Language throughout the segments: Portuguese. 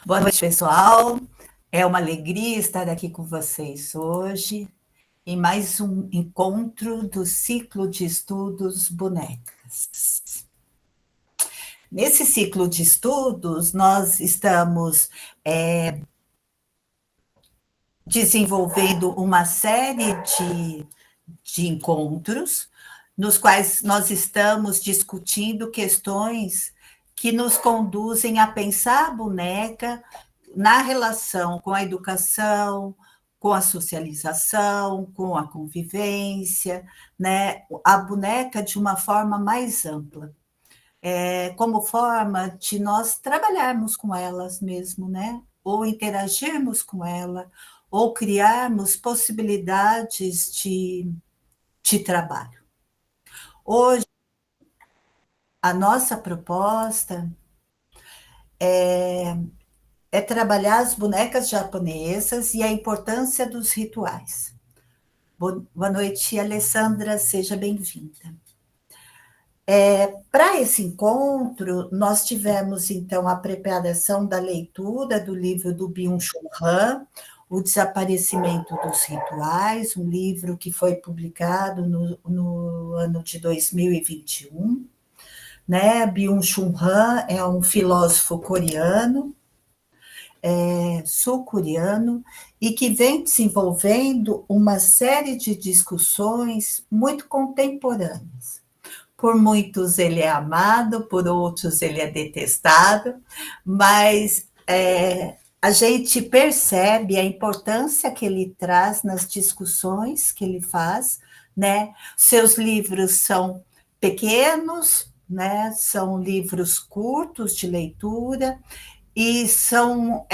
Boa noite, pessoal. É uma alegria estar aqui com vocês hoje em mais um encontro do ciclo de estudos Bonecas. Nesse ciclo de estudos, nós estamos desenvolvendo uma série de encontros nos quais nós estamos discutindo questões que nos conduzem a pensar a boneca na relação com a educação, com a socialização, com a convivência, né? A boneca de uma forma mais ampla, como forma de nós trabalharmos com elas mesmo, né? Ou interagirmos com ela, ou criarmos possibilidades de trabalho. Hoje, a nossa proposta é trabalhar as bonecas japonesas e a importância dos rituais. Boa noite, Alessandra, seja bem-vinda. Para esse encontro, nós tivemos, então, a preparação da leitura do livro do Byung-Chul Han, O Desaparecimento dos Rituais, um livro que foi publicado no ano de 2021. Né? Byung-Chul Han é um filósofo coreano, sul-coreano, e que vem desenvolvendo uma série de discussões muito contemporâneas. Por muitos ele é amado, por outros ele é detestado, mas a gente percebe a importância que ele traz nas discussões que ele faz, né? Seus livros são pequenos, né? São livros curtos de leitura e são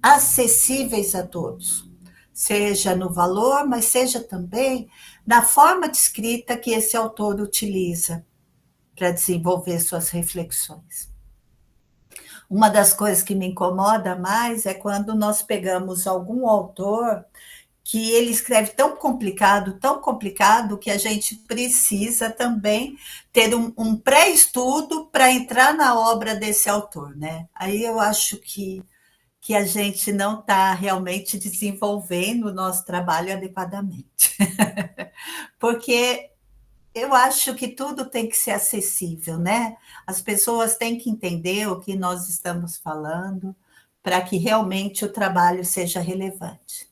acessíveis a todos, seja no valor, mas seja também na forma de escrita que esse autor utiliza para desenvolver suas reflexões. Uma das coisas que me incomoda mais é quando nós pegamos algum autor que ele escreve tão complicado, que a gente precisa também ter um pré-estudo para entrar na obra desse autor, né? Aí eu acho que a gente não está realmente desenvolvendo o nosso trabalho adequadamente. Porque eu acho que tudo tem que ser acessível, né? As pessoas têm que entender o que nós estamos falando para que realmente o trabalho seja relevante.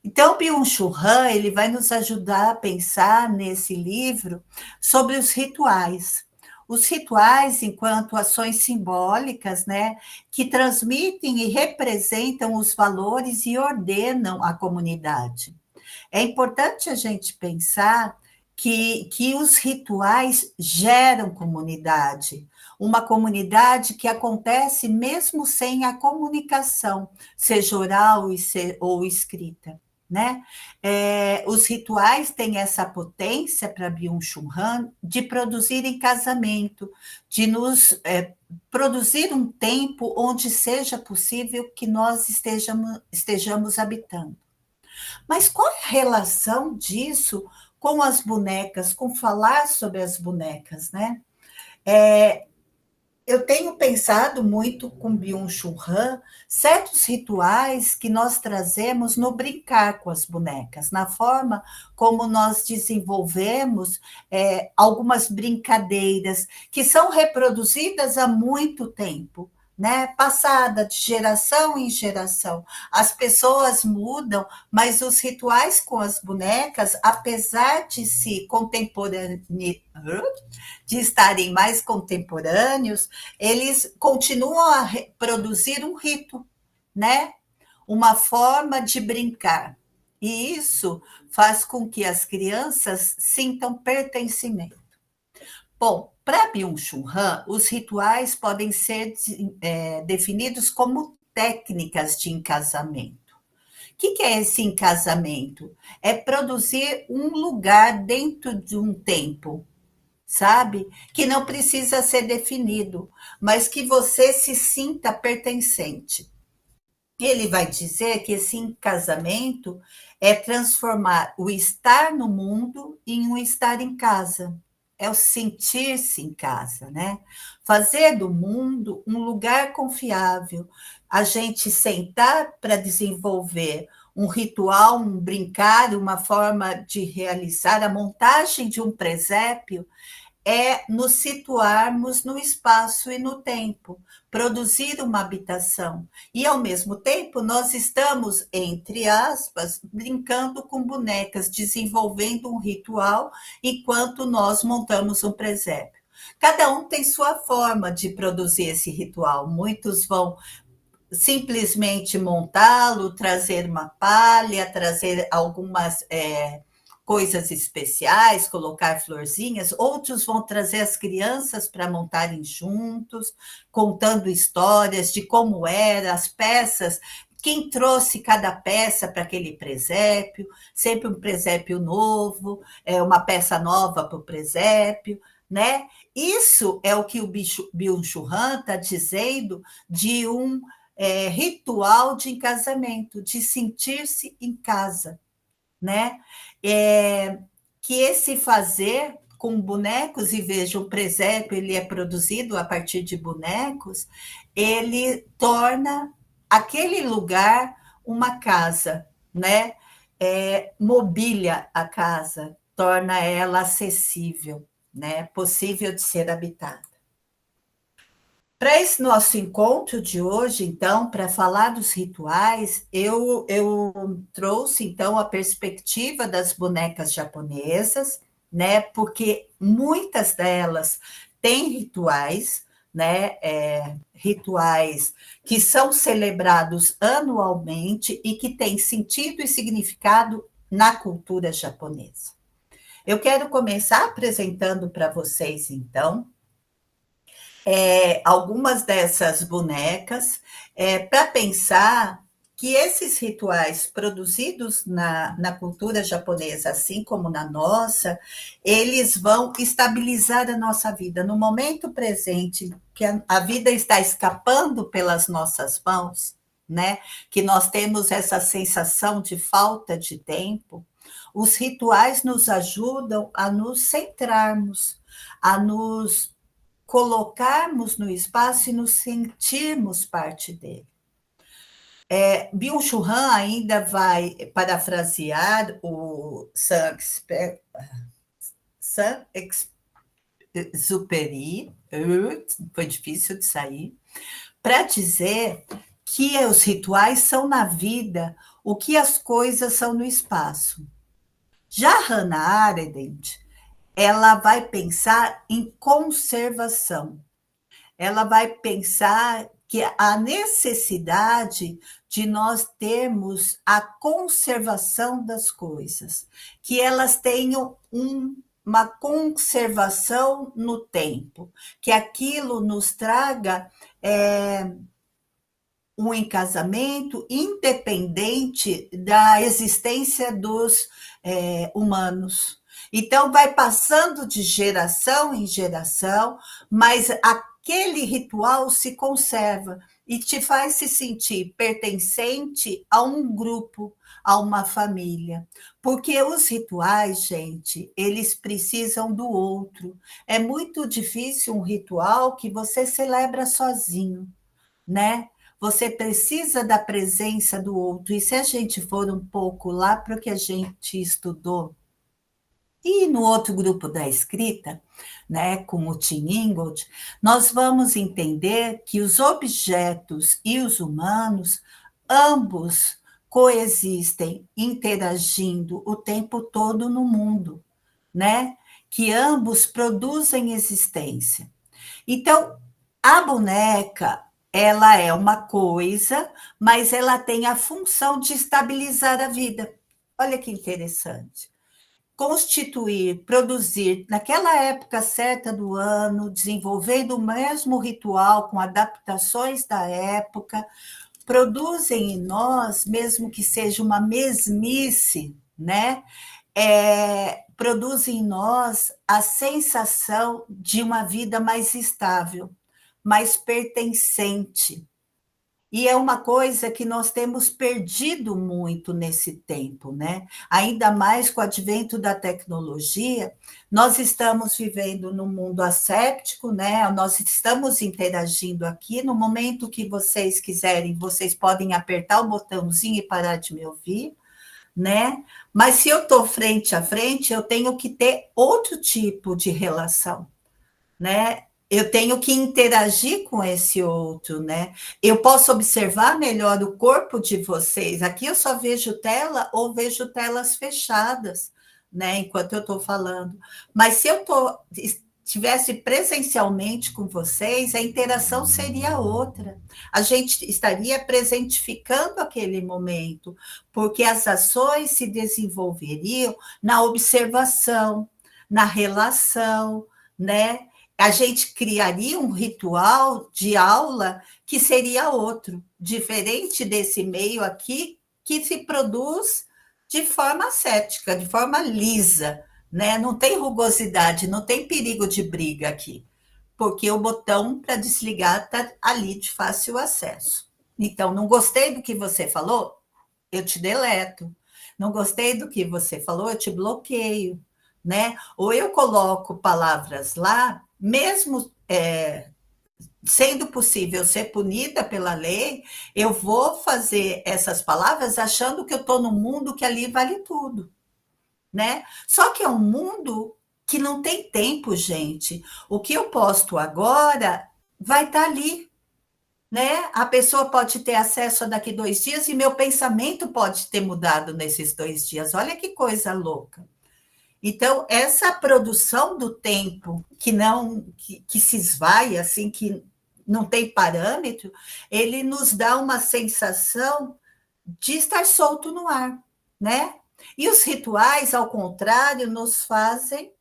Então, Byung-Chul Han, ele vai nos ajudar a pensar nesse livro sobre os rituais. Os rituais, enquanto ações simbólicas, né, que transmitem e representam os valores e ordenam a comunidade. É importante a gente pensar que os rituais geram comunidade, uma comunidade que acontece mesmo sem a comunicação, seja oral ou escrita. Né? Os rituais têm essa potência para Byung-Chul Han de produzir em casamento, de nos produzir um tempo onde seja possível que nós estejamos habitando. Mas qual é a relação disso com as bonecas, com falar sobre as bonecas, né? Eu tenho pensado muito com Byung-Chul Han certos rituais que nós trazemos no brincar com as bonecas, na forma como nós desenvolvemos algumas brincadeiras que são reproduzidas há muito tempo, né? Passada de geração em geração. As pessoas mudam, mas os rituais com as bonecas, apesar de se de estarem mais contemporâneos, eles continuam a produzir um rito, né? Uma forma de brincar. E isso faz com que as crianças sintam pertencimento. Bom, para Byung-Chul Han, os rituais podem ser definidos como técnicas de encasamento. O que é esse encasamento? É produzir um lugar dentro de um tempo, sabe? Que não precisa ser definido, mas que você se sinta pertencente. Ele vai dizer que esse casamento é transformar o estar no mundo em um estar em casa. é o sentir-se em casa, né? Fazer do mundo um lugar confiável, a gente sentar para desenvolver um ritual, um brincar, uma forma de realizar a montagem de um presépio, é nos situarmos no espaço e no tempo, produzir uma habitação. E, ao mesmo tempo, nós estamos, entre aspas, brincando com bonecas, desenvolvendo um ritual, enquanto nós montamos um presépio. Cada um tem sua forma de produzir esse ritual. Muitos vão simplesmente montá-lo, trazer uma palha, trazer algumas coisas especiais, colocar florzinhas. Outros vão trazer as crianças para montarem juntos, contando histórias de como eram as peças, quem trouxe cada peça para aquele presépio, sempre um presépio novo, uma peça nova para o presépio, né? Isso é o que o Byung-Chul Han está dizendo de um ritual de casamento, de sentir-se em casa, né? Que esse fazer com bonecos, e veja, o presépio ele é produzido a partir de bonecos, ele torna aquele lugar uma casa, né? Mobília a casa, torna ela acessível, né? Possível de ser habitada. Para esse nosso encontro de hoje, então, para falar dos rituais, eu trouxe, então, a perspectiva das bonecas japonesas, né? Porque muitas delas têm rituais, né? Rituais que são celebrados anualmente e que têm sentido e significado na cultura japonesa. Eu quero começar apresentando para vocês, então, algumas dessas bonecas, para pensar que esses rituais produzidos na cultura japonesa, assim como na nossa, eles vão estabilizar a nossa vida. No momento presente, que a vida está escapando pelas nossas mãos, né? Que nós temos essa sensação de falta de tempo, os rituais nos ajudam a nos centrarmos, a nos colocarmos no espaço e nos sentirmos parte dele. Byung-Chul Han ainda vai parafrasear o Saint-Exupéry, foi difícil de sair, para dizer que os rituais são na vida o que as coisas são no espaço. Já Hannah Arendt, ela vai pensar em conservação. Ela vai pensar que a necessidade de nós termos a conservação das coisas, que elas tenham uma conservação no tempo, que aquilo nos traga um encasamento independente da existência dos humanos. Então, vai passando de geração em geração, mas aquele ritual se conserva e te faz se sentir pertencente a um grupo, a uma família. Porque os rituais, gente, eles precisam do outro. É muito difícil um ritual que você celebra sozinho, né? Você precisa da presença do outro. E se a gente for um pouco lá para o que a gente estudou, e no outro grupo da escrita, né, com o Tim Ingold, nós vamos entender que os objetos e os humanos, ambos coexistem, interagindo o tempo todo no mundo, né? Que ambos produzem existência. Então, a boneca, ela é uma coisa, mas ela tem a função de estabilizar a vida. Olha que interessante. Constituir, produzir, naquela época certa do ano, desenvolvendo o mesmo ritual com adaptações da época, produzem em nós, mesmo que seja uma mesmice, né? Produzem em nós a sensação de uma vida mais estável, mais pertencente. E é uma coisa que nós temos perdido muito nesse tempo, né? Ainda mais com o advento da tecnologia, nós estamos vivendo num mundo asséptico, né? Nós estamos interagindo aqui. No momento que vocês quiserem, vocês podem apertar o botãozinho e parar de me ouvir, né? Mas se eu estou frente a frente, eu tenho que ter outro tipo de relação, né? Eu tenho que interagir com esse outro, né? Eu posso observar melhor o corpo de vocês. Aqui eu só vejo tela ou vejo telas fechadas, né? Enquanto eu estou falando. Mas se eu estivesse presencialmente com vocês, a interação seria outra. A gente estaria presentificando aquele momento, porque as ações se desenvolveriam na observação, na relação, né? A gente criaria um ritual de aula que seria outro, diferente desse meio aqui, que se produz de forma cética, de forma lisa, né? Não tem rugosidade, não tem perigo de briga aqui, porque o botão para desligar está ali de fácil acesso. Então, não gostei do que você falou? Eu te deleto. Não gostei do que você falou? Eu te bloqueio, né? Ou eu coloco palavras lá, mesmo sendo possível ser punida pela lei, eu vou fazer essas palavras achando que eu estou num mundo que ali vale tudo, né? Só que é um mundo que não tem tempo, gente. O que eu posto agora vai estar ali, né? A pessoa pode ter acesso daqui 2 dias e meu pensamento pode ter mudado nesses 2 dias. Olha que coisa louca. Então, essa produção do tempo que não que se esvai, assim, que não tem parâmetro, ele nos dá uma sensação de estar solto no ar, né? E os rituais, ao contrário, nos fazem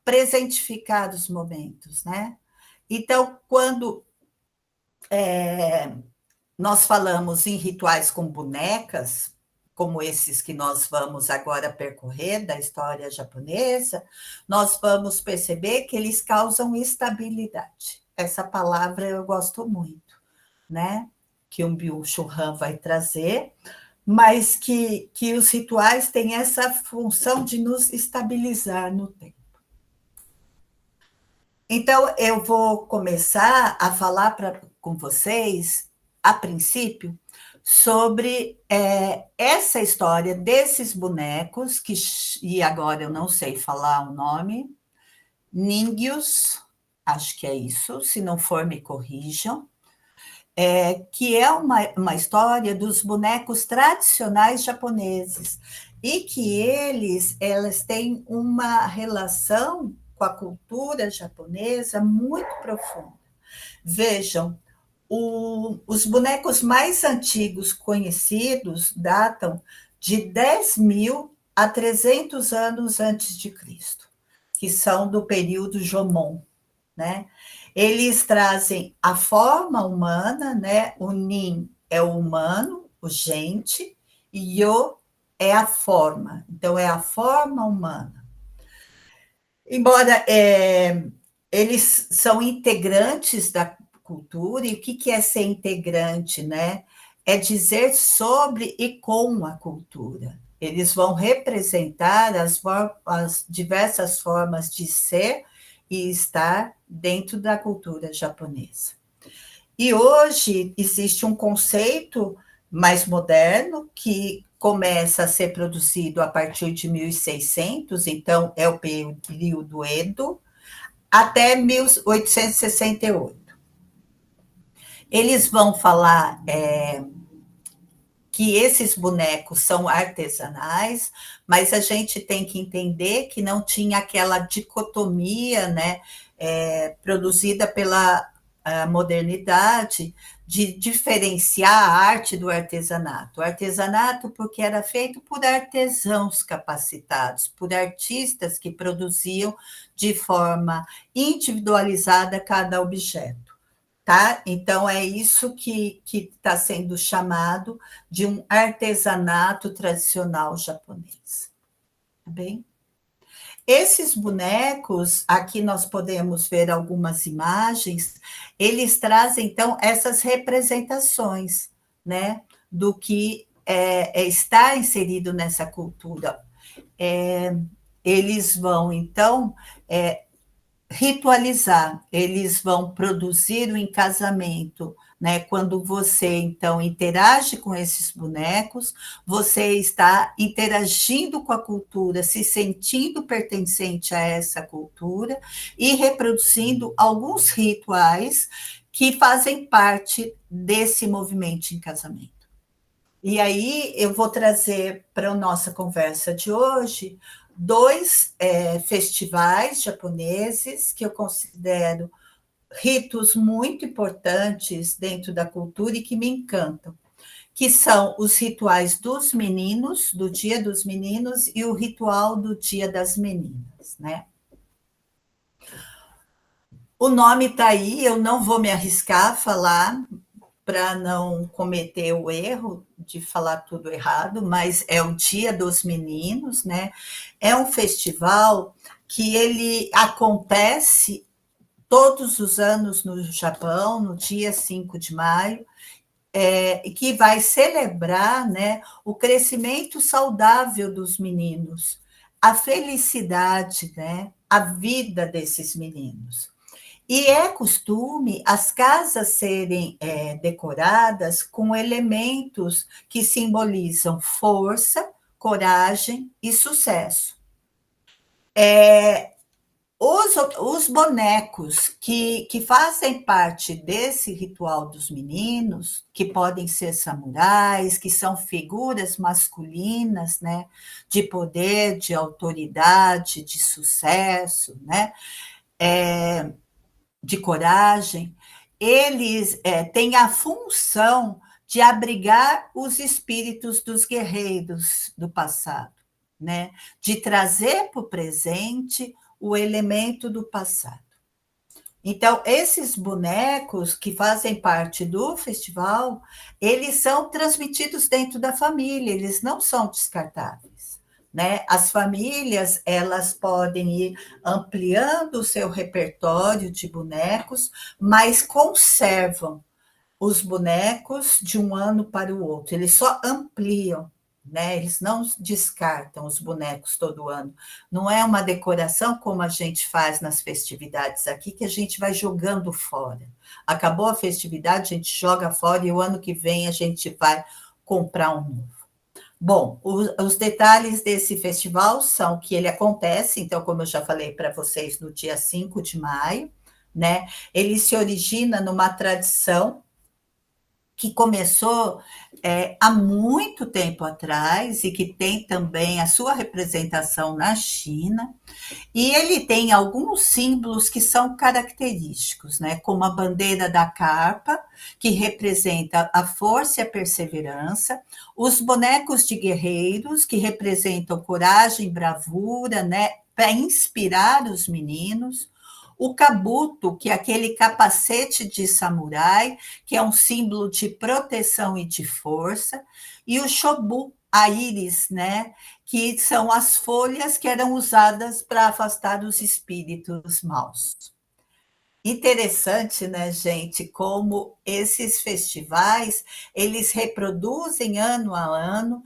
presentificar os momentos, né? Então, quando nós falamos em rituais com bonecas, como esses que nós vamos agora percorrer da história japonesa, nós vamos perceber que eles causam estabilidade. Essa palavra eu gosto muito, né? Que o Byung-Chul Han vai trazer, mas que os rituais têm essa função de nos estabilizar no tempo. Então, eu vou começar a falar com vocês, a princípio, sobre essa história desses bonecos, e agora eu não sei falar o nome, Ningyus, acho que é isso, se não for, me corrijam, que é uma história dos bonecos tradicionais japoneses, e que elas têm uma relação com a cultura japonesa muito profunda. Vejam, os bonecos mais antigos conhecidos datam de 10.000 a 300 anos antes de Cristo, que são do período Jomon, né? Eles trazem a forma humana, né? O Nin é o humano, o gente, e Yo é a forma. Então, é a forma humana. Embora eles são integrantes da cultura, e o que é ser integrante, né? É dizer sobre e com a cultura. Eles vão representar as diversas formas de ser e estar dentro da cultura japonesa. E hoje existe um conceito mais moderno que começa a ser produzido a partir de 1600, então é o período Edo, até 1868. Eles vão falar que esses bonecos são artesanais, mas a gente tem que entender que não tinha aquela dicotomia, né, produzida pela modernidade, de diferenciar a arte do artesanato. O artesanato porque era feito por artesãos capacitados, por artistas que produziam de forma individualizada cada objeto. Tá? Então, é isso que está sendo chamado de um artesanato tradicional japonês. Tá bem? Esses bonecos, aqui nós podemos ver algumas imagens, eles trazem, então, essas representações, né, do que está inserido nessa cultura. Eles vão, então, ritualizar, eles vão produzir o encasamento, né? Quando você então interage com esses bonecos, você está interagindo com a cultura, se sentindo pertencente a essa cultura e reproduzindo alguns rituais que fazem parte desse movimento em casamento. E aí eu vou trazer para a nossa conversa de hoje dois festivais japoneses que eu considero ritos muito importantes dentro da cultura e que me encantam, que são os rituais dos meninos, do Dia dos Meninos, e o ritual do Dia das Meninas, né? O nome está aí, eu não vou me arriscar a falar para não cometer o erro de falar tudo errado, mas é o Dia dos Meninos, né? É um festival que ele acontece todos os anos no Japão, no dia 5 de maio, que vai celebrar, né, o crescimento saudável dos meninos, a felicidade, né, a vida desses meninos. E é costume as casas serem decoradas com elementos que simbolizam força, coragem e sucesso. Os bonecos que fazem parte desse ritual dos meninos, que podem ser samurais, que são figuras masculinas, né, de poder, de autoridade, de sucesso, né, de coragem, eles têm a função de abrigar os espíritos dos guerreiros do passado, né? De trazer para o presente o elemento do passado. Então, esses bonecos que fazem parte do festival, eles são transmitidos dentro da família, eles não são descartáveis, né? As famílias, elas podem ir ampliando o seu repertório de bonecos, mas conservam os bonecos de um ano para o outro, eles só ampliam, né? Eles não descartam os bonecos todo ano. Não é uma decoração como a gente faz nas festividades aqui, que a gente vai jogando fora. Acabou a festividade, a gente joga fora e o ano que vem a gente vai comprar um novo. Bom, os detalhes desse festival são que ele acontece, então, como eu já falei para vocês, no dia 5 de maio, né? Ele se origina numa tradição que começou há muito tempo atrás e que tem também a sua representação na China, e ele tem alguns símbolos que são característicos, né? Como a bandeira da carpa, que representa a força e a perseverança, os bonecos de guerreiros, que representam coragem, bravura, né? Para inspirar os meninos, o kabuto, que é aquele capacete de samurai, que é um símbolo de proteção e de força, e o shobu, a íris, né, que são as folhas que eram usadas para afastar os espíritos maus. Interessante, né, gente, como esses festivais, eles reproduzem ano a ano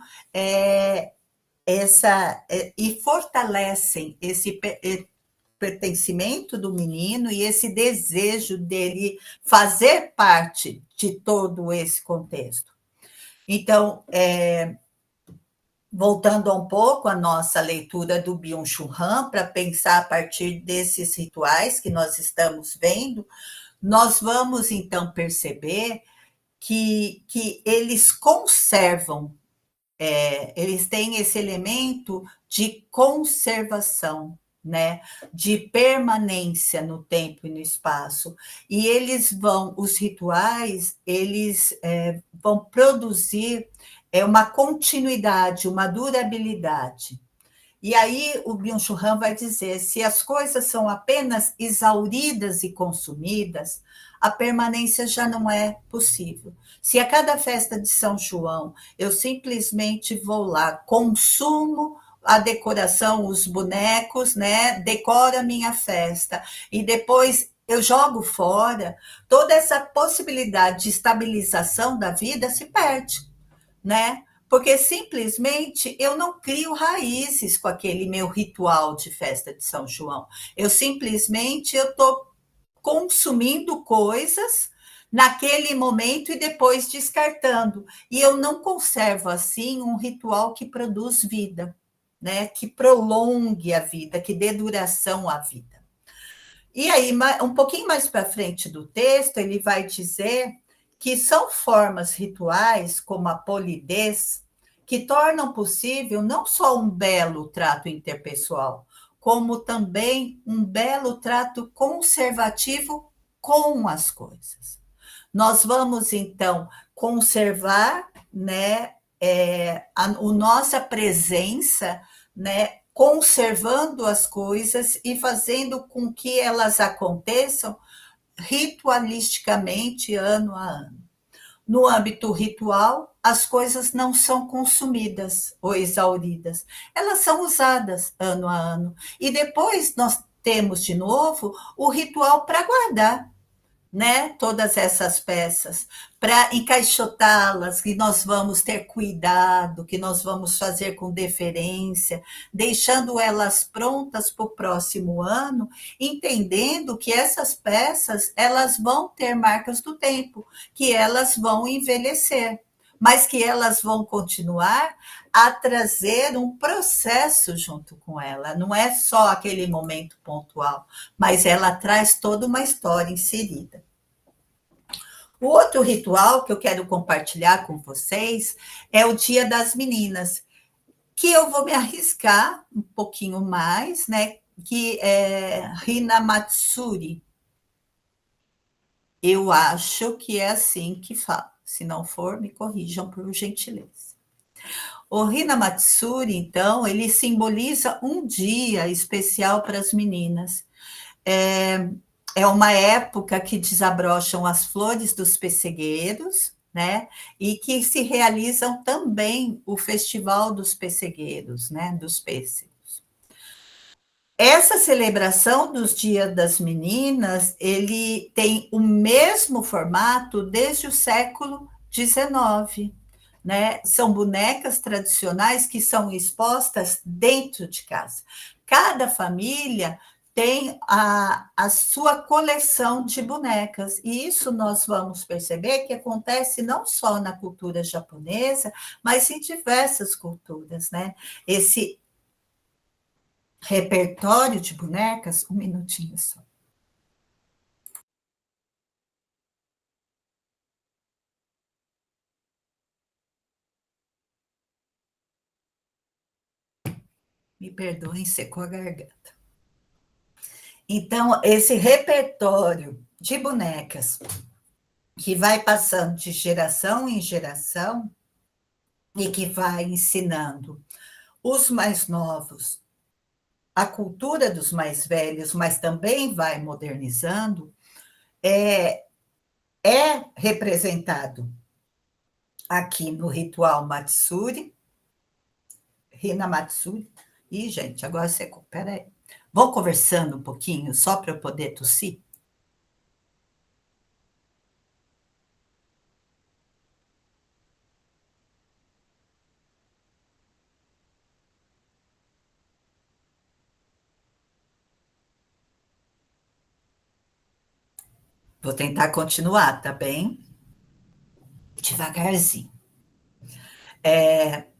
e fortalecem esse pertencimento do menino e esse desejo dele fazer parte de todo esse contexto. Então, voltando um pouco à nossa leitura do Byung-Chul Han, para pensar a partir desses rituais que nós estamos vendo, nós vamos, então, perceber que eles conservam, eles têm esse elemento de conservação, né, de permanência no tempo e no espaço. E os rituais, eles vão produzir uma continuidade, uma durabilidade. E aí o Byung-Chul Han vai dizer, se as coisas são apenas exauridas e consumidas, a permanência já não é possível. Se a cada festa de São João eu simplesmente vou lá, consumo a decoração, os bonecos, né? Decora a minha festa. E depois eu jogo fora, toda essa possibilidade de estabilização da vida se perde, né? Porque simplesmente eu não crio raízes com aquele meu ritual de festa de São João. Eu simplesmente eu estou consumindo coisas naquele momento e depois descartando. E eu não conservo assim um ritual que produz vida, né? Que prolongue a vida, que dê duração à vida. E aí, um pouquinho mais para frente do texto, ele vai dizer que são formas rituais, como a polidez, que tornam possível não só um belo trato interpessoal, como também um belo trato conservativo com as coisas. Nós vamos, então, conservar, né, a nossa presença, né, conservando as coisas e fazendo com que elas aconteçam ritualisticamente, ano a ano. No âmbito ritual, as coisas não são consumidas ou exauridas, elas são usadas ano a ano. E depois nós temos de novo o ritual para guardar, né, todas essas peças, para encaixotá-las, que nós vamos ter cuidado, que nós vamos fazer com deferência, deixando elas prontas para o próximo ano, entendendo que essas peças elas vão ter marcas do tempo, que elas vão envelhecer, mas que elas vão continuar a trazer um processo junto com ela. Não é só aquele momento pontual, mas ela traz toda uma história inserida. O outro ritual que eu quero compartilhar com vocês é o Dia das Meninas, que eu vou me arriscar um pouquinho mais, né? Que é Hinamatsuri. Eu acho que é assim que fala. Se não for, me corrijam por gentileza. O Hinamatsuri, então, ele simboliza um dia especial para as meninas. É uma época que desabrocham as flores dos pessegueiros, né? E que se realizam também o Festival dos Pessegueiros, né? Dos pêssegos. Essa celebração dos Dias das Meninas, ele tem o mesmo formato desde o século XIX, né? São bonecas tradicionais que são expostas dentro de casa. Cada família tem a sua coleção de bonecas, e isso nós vamos perceber que acontece não só na cultura japonesa, mas em diversas culturas, né? Esse repertório de bonecas, um minutinho só. Me perdoem, secou a garganta. Então, esse repertório de bonecas que vai passando de geração em geração e que vai ensinando os mais novos a cultura dos mais velhos, mas também vai modernizando, é representado aqui no ritual Matsuri, Hina Matsuri. Ih, gente, agora você. Peraí. Vamos conversando um pouquinho, só para eu poder tossir? Vou tentar continuar, tá bem? Devagarzinho.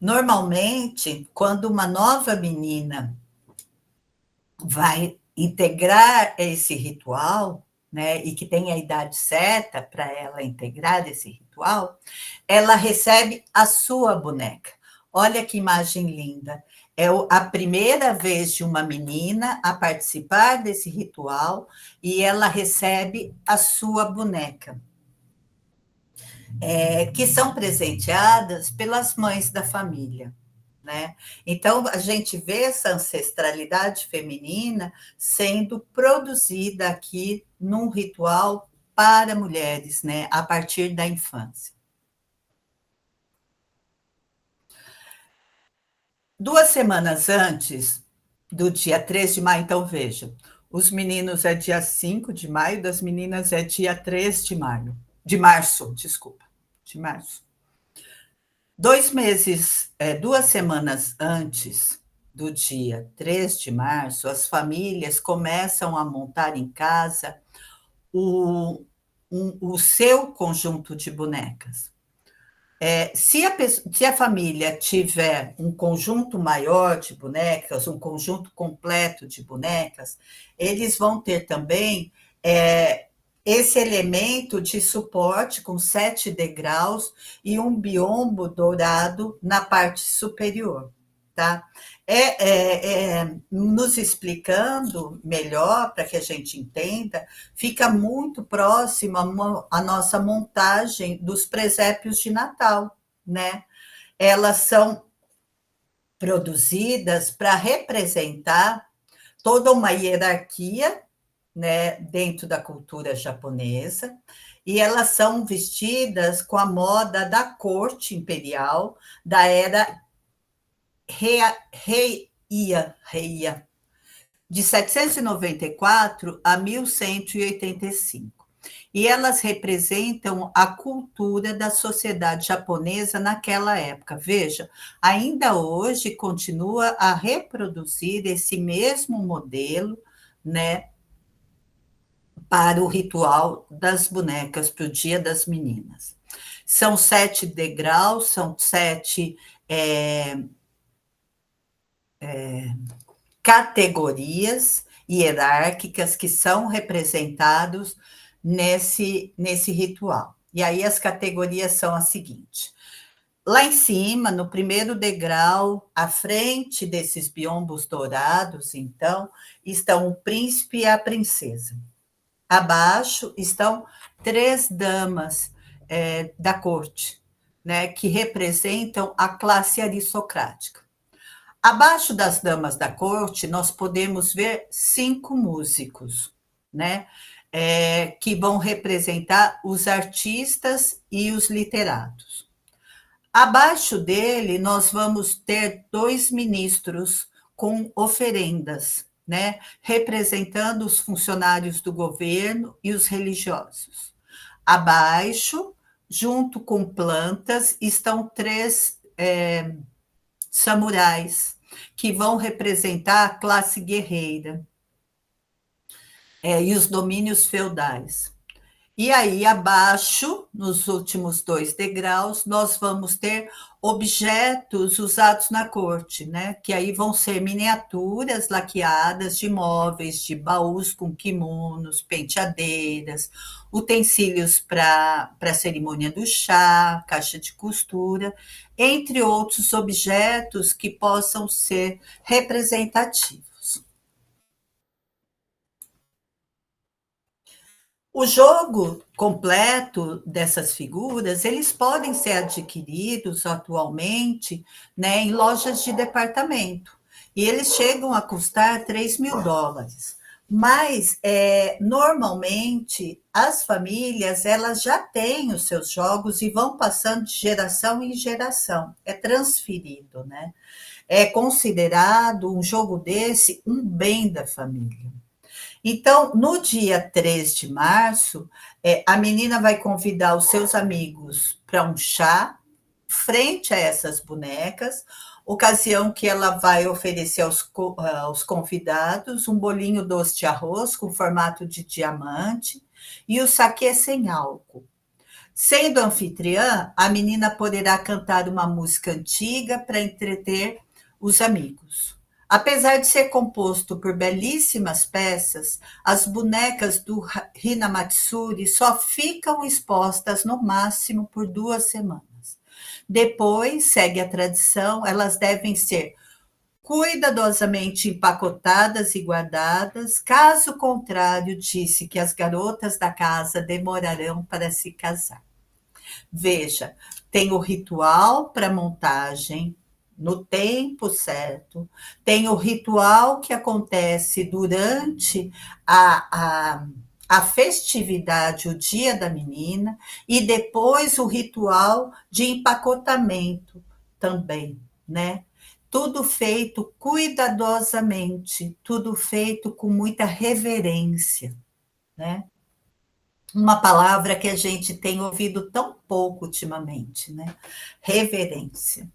Normalmente, quando uma nova menina vai integrar esse ritual, né, e que tem a idade certa para ela integrar esse ritual, ela recebe a sua boneca. Olha que imagem linda. É a primeira vez de uma menina a participar desse ritual e ela recebe a sua boneca, que são presenteadas pelas mães da família. Né? Então, a gente vê essa ancestralidade feminina sendo produzida aqui num ritual para mulheres, né? A partir da infância. 2 semanas antes do dia 3 de maio, então veja, os meninos é dia 5 de maio, das meninas é dia 3 de maio, de março, desculpa, de março. 2 meses, 2 semanas antes do dia 3 de março, as famílias começam a montar em casa o seu conjunto de bonecas. Se a família tiver um conjunto maior de bonecas, um conjunto completo de bonecas, eles vão ter também esse elemento de suporte com 7 degraus e um biombo dourado na parte superior. Tá? Nos explicando melhor, para que a gente entenda, fica muito próximo à nossa montagem dos presépios de Natal, né? Elas são produzidas para representar toda uma hierarquia, né, dentro da cultura japonesa, e elas são vestidas com a moda da corte imperial da era Heian, de 794 a 1185. E elas representam a cultura da sociedade japonesa naquela época. Veja, ainda hoje continua a reproduzir esse mesmo modelo, né, para o ritual das bonecas, para o Dia das Meninas. São 7 degraus, são 7 categorias hierárquicas que são representados nesse ritual. E aí as categorias são as seguintes. Lá em cima, no primeiro degrau, à frente desses biombos dourados, então, estão o príncipe e a princesa. Abaixo estão 3 damas da corte, né, que representam a classe aristocrática. Abaixo das damas da corte, nós podemos ver 5 músicos, né? Que vão representar os artistas e os literatos. Abaixo dele, nós vamos ter 2 ministros com oferendas, né? Representando os funcionários do governo e os religiosos. Abaixo, junto com plantas, estão 3 samurais, que vão representar a classe guerreira e os domínios feudais. E aí, abaixo, nos últimos 2 degraus, nós vamos ter objetos usados na corte, né? Que aí vão ser miniaturas laqueadas de móveis, de baús com kimonos, penteadeiras, utensílios para a cerimônia do chá, caixa de costura, entre outros objetos que possam ser representativos. O jogo completo dessas figuras, eles podem ser adquiridos atualmente, né, em lojas de departamento. E eles chegam a custar US$ 3.000. Mas, normalmente, as famílias, elas já têm os seus jogos e vão passando de geração em geração. É transferido, né? É considerado um jogo desse um bem da família. Então, no dia 3 de março, a menina vai convidar os seus amigos para um chá, frente a essas bonecas, ocasião que ela vai oferecer aos convidados um bolinho doce de arroz com formato de diamante e o saquê sem álcool. Sendo anfitriã, a menina poderá cantar uma música antiga para entreter os amigos. Apesar de ser composto por belíssimas peças, as bonecas do Hinamatsuri só ficam expostas no máximo por 2 semanas. Depois, segue a tradição, elas devem ser cuidadosamente empacotadas e guardadas, caso contrário, disse que as garotas da casa demorarão para se casar. Veja, tem o ritual para montagem, no tempo certo, tem o ritual que acontece durante a festividade, o dia da menina, e depois o ritual de empacotamento também, né? tudo feito cuidadosamente, tudo feito com muita reverência, né? Uma palavra que a gente tem ouvido tão pouco ultimamente, né? Reverência.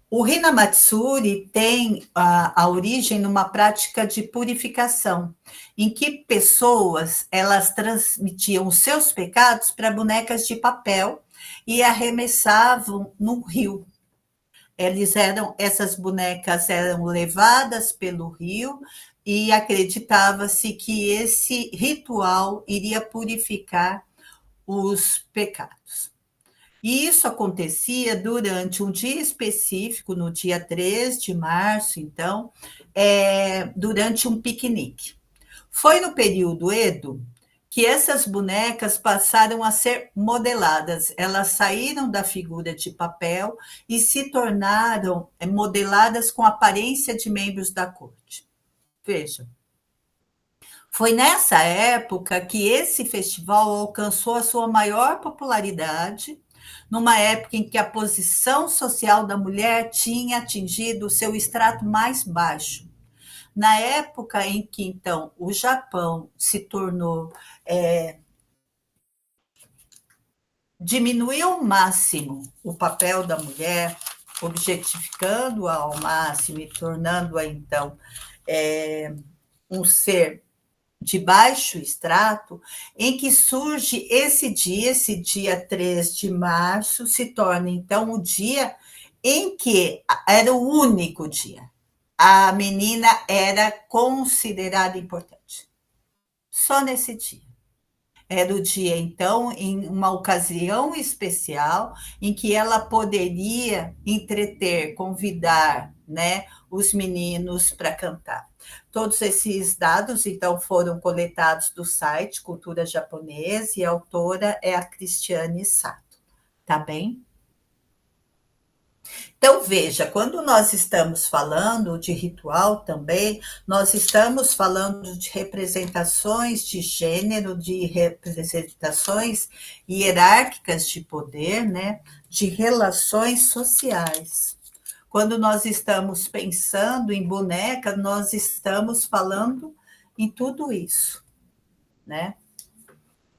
O Hinamatsuri tem a origem numa prática de purificação, em que pessoas elas transmitiam os seus pecados para bonecas de papel e arremessavam no rio. Essas bonecas eram levadas pelo rio e acreditava-se que esse ritual iria purificar os pecados. E isso acontecia durante um dia específico, no dia 3 de março, então, durante um piquenique. Foi no período Edo que essas bonecas passaram a ser modeladas. Elas saíram da figura de papel e se tornaram modeladas com aparência de membros da corte. Veja, foi nessa época que esse festival alcançou a sua maior popularidade, numa época em que a posição social da mulher tinha atingido o seu extrato mais baixo. Na época em que, então, o Japão se tornou diminuiu ao máximo o papel da mulher, objetificando-a ao máximo e tornando-a, então, um ser de baixo extrato, em que surge esse dia 3 de março, se torna, então, o dia em que era o único dia. A menina era considerada importante. Só nesse dia. Era o dia, então, em uma ocasião especial, em que ela poderia entreter, convidar, né, os meninos para cantar. Todos esses dados, então, foram coletados do site Cultura Japonesa e a autora é a Cristiane Sato, tá bem? Então, veja, quando nós estamos falando de ritual também, nós estamos falando de representações de gênero, de representações hierárquicas de poder, né? De relações sociais. Quando nós estamos pensando em boneca, nós estamos falando em tudo isso, né?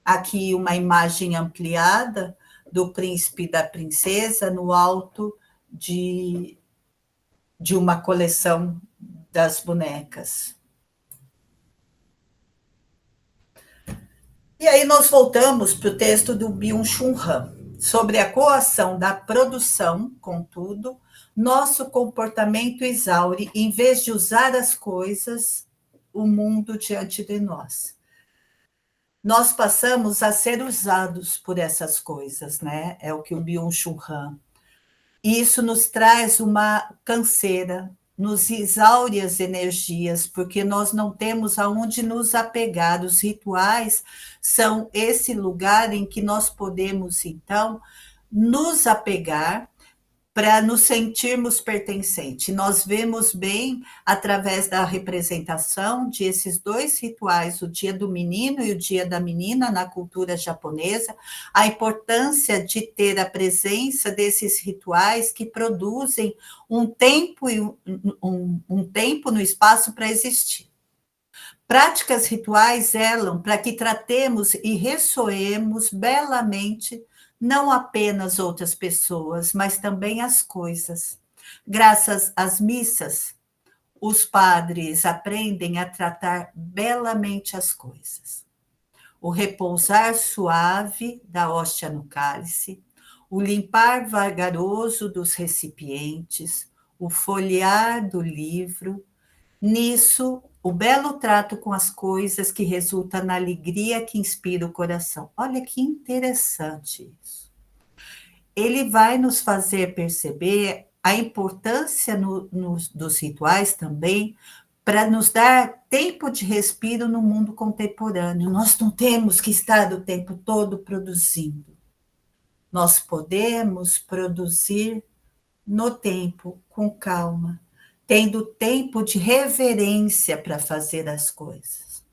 Aqui uma imagem ampliada do príncipe e da princesa no alto de uma coleção das bonecas. E aí nós voltamos para o texto do Byung-Chul Han, sobre a coação da produção, contudo, nosso comportamento exaure, em vez de usar as coisas, o mundo diante de nós. Nós passamos a ser usados por essas coisas, né? É o que o Byung-Chul Han. E isso nos traz uma canseira, nos exaure as energias, porque nós não temos aonde nos apegar. Os rituais são esse lugar em que nós podemos, então, nos apegar para nos sentirmos pertencentes. Nós vemos bem, através da representação de esses dois rituais, o dia do menino e o dia da menina na cultura japonesa, a importância de ter a presença desses rituais que produzem um tempo, um tempo no espaço para existir. Práticas rituais zelam para que tratemos e ressoemos belamente não apenas outras pessoas, mas também as coisas. Graças às missas, os padres aprendem a tratar belamente as coisas. O repousar suave da hóstia no cálice, o limpar vagaroso dos recipientes, o folhear do livro, nisso, o belo trato com as coisas que resulta na alegria que inspira o coração. Olha que interessante isso. Ele vai nos fazer perceber a importância dos rituais também para nos dar tempo de respiro no mundo contemporâneo. Nós não temos que estar o tempo todo produzindo. Nós podemos produzir no tempo, com calma, tendo tempo de reverência para fazer as coisas,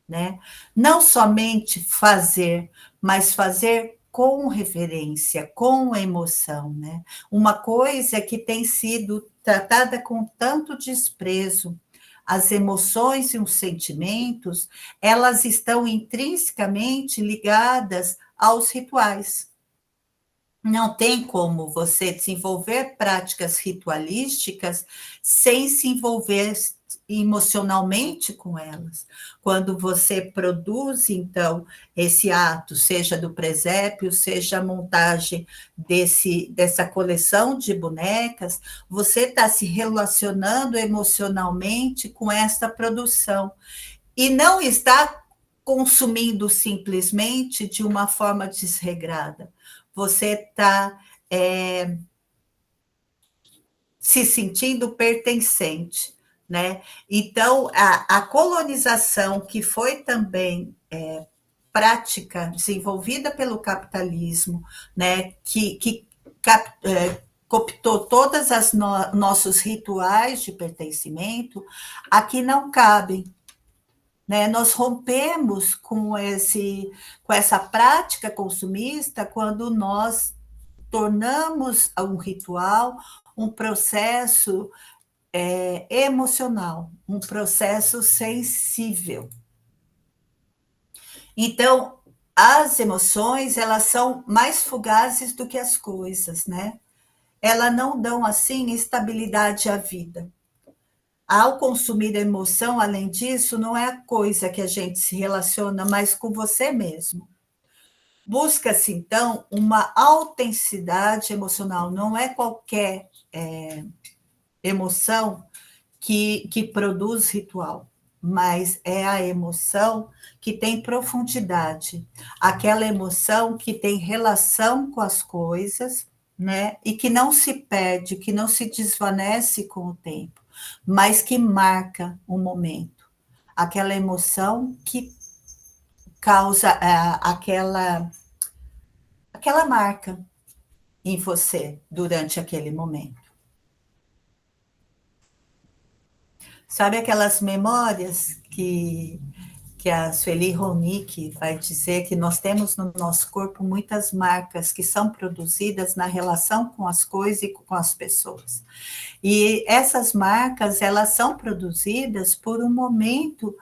né? Não somente fazer, mas fazer com reverência, com emoção, né? Uma coisa que tem sido tratada com tanto desprezo. As emoções e os sentimentos, elas estão intrinsecamente ligadas aos rituais. Não tem como você desenvolver práticas ritualísticas sem se envolver emocionalmente com elas. Quando você produz, então, esse ato, seja do presépio, seja a montagem dessa coleção de bonecas, você está se relacionando emocionalmente com essa produção e não está consumindo simplesmente de uma forma desregrada. Você está se sentindo pertencente, né? Então, a colonização, que foi também prática, desenvolvida pelo capitalismo, né? Que cooptou todas as nossos rituais de pertencimento, aqui não cabem. Né? Nós rompemos com essa prática consumista quando nós tornamos um ritual um processo emocional, um processo sensível. Então, as emoções, elas são mais fugazes do que as coisas, né? Elas não dão, assim, estabilidade à vida. Ao consumir a emoção, além disso, não é a coisa que a gente se relaciona mais com você mesmo. Busca-se, então, uma autenticidade emocional, não é qualquer emoção que produz ritual, mas é a emoção que tem profundidade, aquela emoção que tem relação com as coisas, né? E que não se perde, que não se desvanece com o tempo, mas que marca o momento. Aquela emoção que causa aquela marca em você durante aquele momento. Sabe aquelas memórias que a Sueli Ronick vai dizer que nós temos no nosso corpo muitas marcas que são produzidas na relação com as coisas e com as pessoas. E essas marcas, elas são produzidas por um momento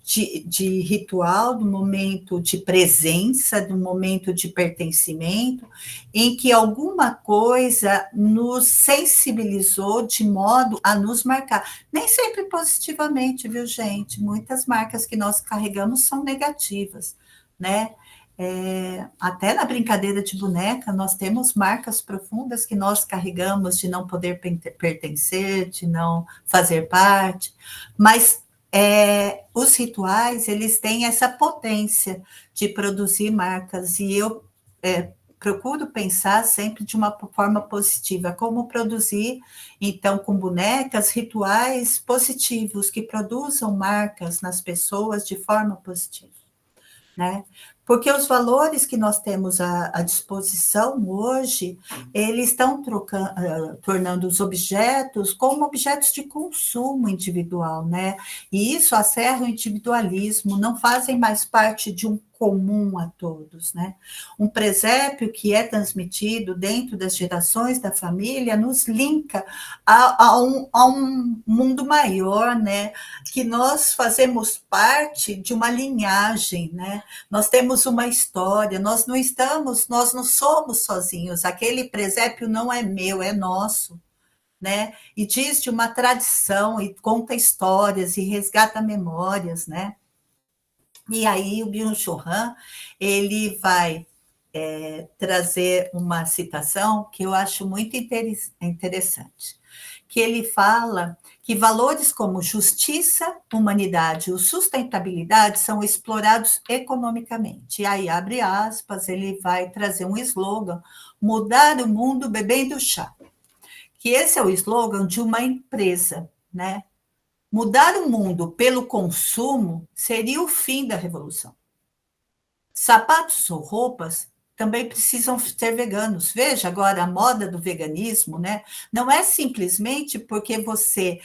de ritual, de um momento de presença, de um momento de pertencimento, em que alguma coisa nos sensibilizou de modo a nos marcar. Nem sempre positivamente, viu, gente? Muitas marcas que nós carregamos são negativas, né? Até na brincadeira de boneca, nós temos marcas profundas que nós carregamos de não poder pertencer, de não fazer parte, mas os rituais, eles têm essa potência de produzir marcas, e eu procuro pensar sempre de uma forma positiva, como produzir, então, com bonecas, rituais positivos, que produzam marcas nas pessoas de forma positiva, né? Porque os valores que nós temos à disposição hoje, eles estão tornando os objetos como objetos de consumo individual, né? E isso acerra o individualismo, não fazem mais parte de um comum a todos, né? Um presépio que é transmitido dentro das gerações da família nos linka a um mundo maior, né? Que nós fazemos parte de uma linhagem, né? Nós temos uma história, nós não somos sozinhos, aquele presépio não é meu, é nosso, né? E diz de uma tradição, e conta histórias, e resgata memórias, né? E aí o Byung-Chul Han, ele vai trazer uma citação que eu acho muito interessante, que ele fala que valores como justiça, humanidade e sustentabilidade são explorados economicamente. E aí, abre aspas, ele vai trazer um slogan: mudar o mundo bebendo chá. Que esse é o slogan de uma empresa, né? Mudar o mundo pelo consumo seria o fim da revolução. Sapatos ou roupas também precisam ser veganos. Veja agora a moda do veganismo, né? Não é simplesmente porque você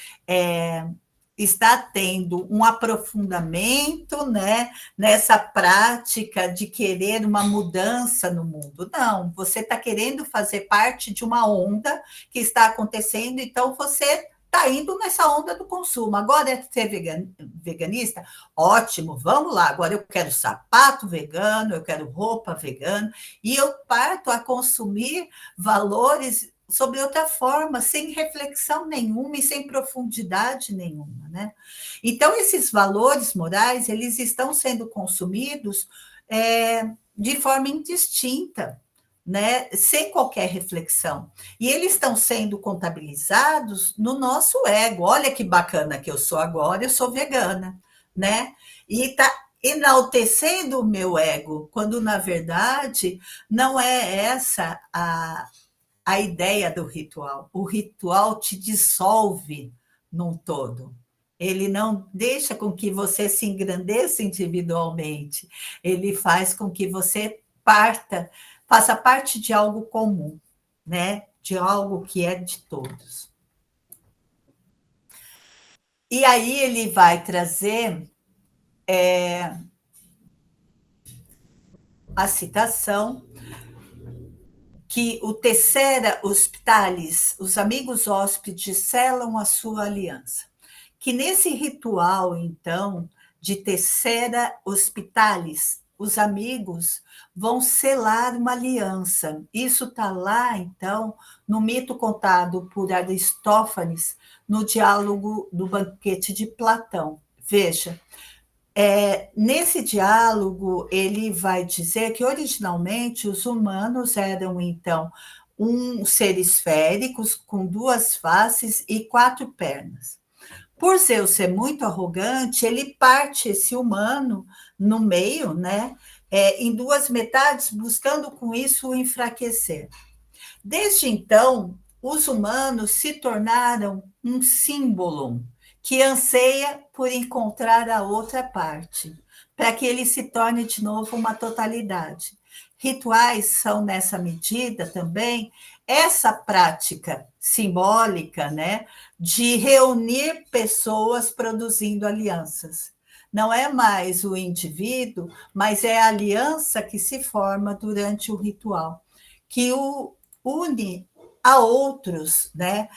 está tendo um aprofundamento, né, nessa prática de querer uma mudança no mundo. Não, você está querendo fazer parte de uma onda que está acontecendo, então você está indo nessa onda do consumo. Agora é ser veganista? Ótimo, vamos lá. Agora eu quero sapato vegano, eu quero roupa vegana, e eu parto a consumir valores sobre outra forma, sem reflexão nenhuma e sem profundidade nenhuma, né? Então, esses valores morais, eles estão sendo consumidos de forma indistinta, né? Sem qualquer reflexão. E eles estão sendo contabilizados no nosso ego. Olha que bacana que eu sou agora, eu sou vegana, né? E está enaltecendo o meu ego, quando, na verdade, não é essa a ideia do ritual. O ritual te dissolve num todo. Ele não deixa com que você se engrandeça individualmente. Ele faz com que você faça parte de algo comum, né? De algo que é de todos. E aí ele vai trazer a citação que o tessera hospitalis, os amigos hóspedes selam a sua aliança. Que nesse ritual, então, de tessera hospitalis, os amigos vão selar uma aliança. Isso está lá, então, no mito contado por Aristófanes, no diálogo do banquete de Platão. Veja, nesse diálogo, ele vai dizer que originalmente os humanos eram, então, um ser esféricos com 2 faces e 4 pernas. Por Zeus ser muito arrogante, ele parte esse humano no meio, né, em 2 metades, buscando com isso o enfraquecer. Desde então, os humanos se tornaram um símbolo que anseia por encontrar a outra parte, para que ele se torne de novo uma totalidade. Rituais são, nessa medida, também essa prática simbólica, né, de reunir pessoas produzindo alianças. Não é mais o indivíduo, mas é a aliança que se forma durante o ritual, que o une a outros, né?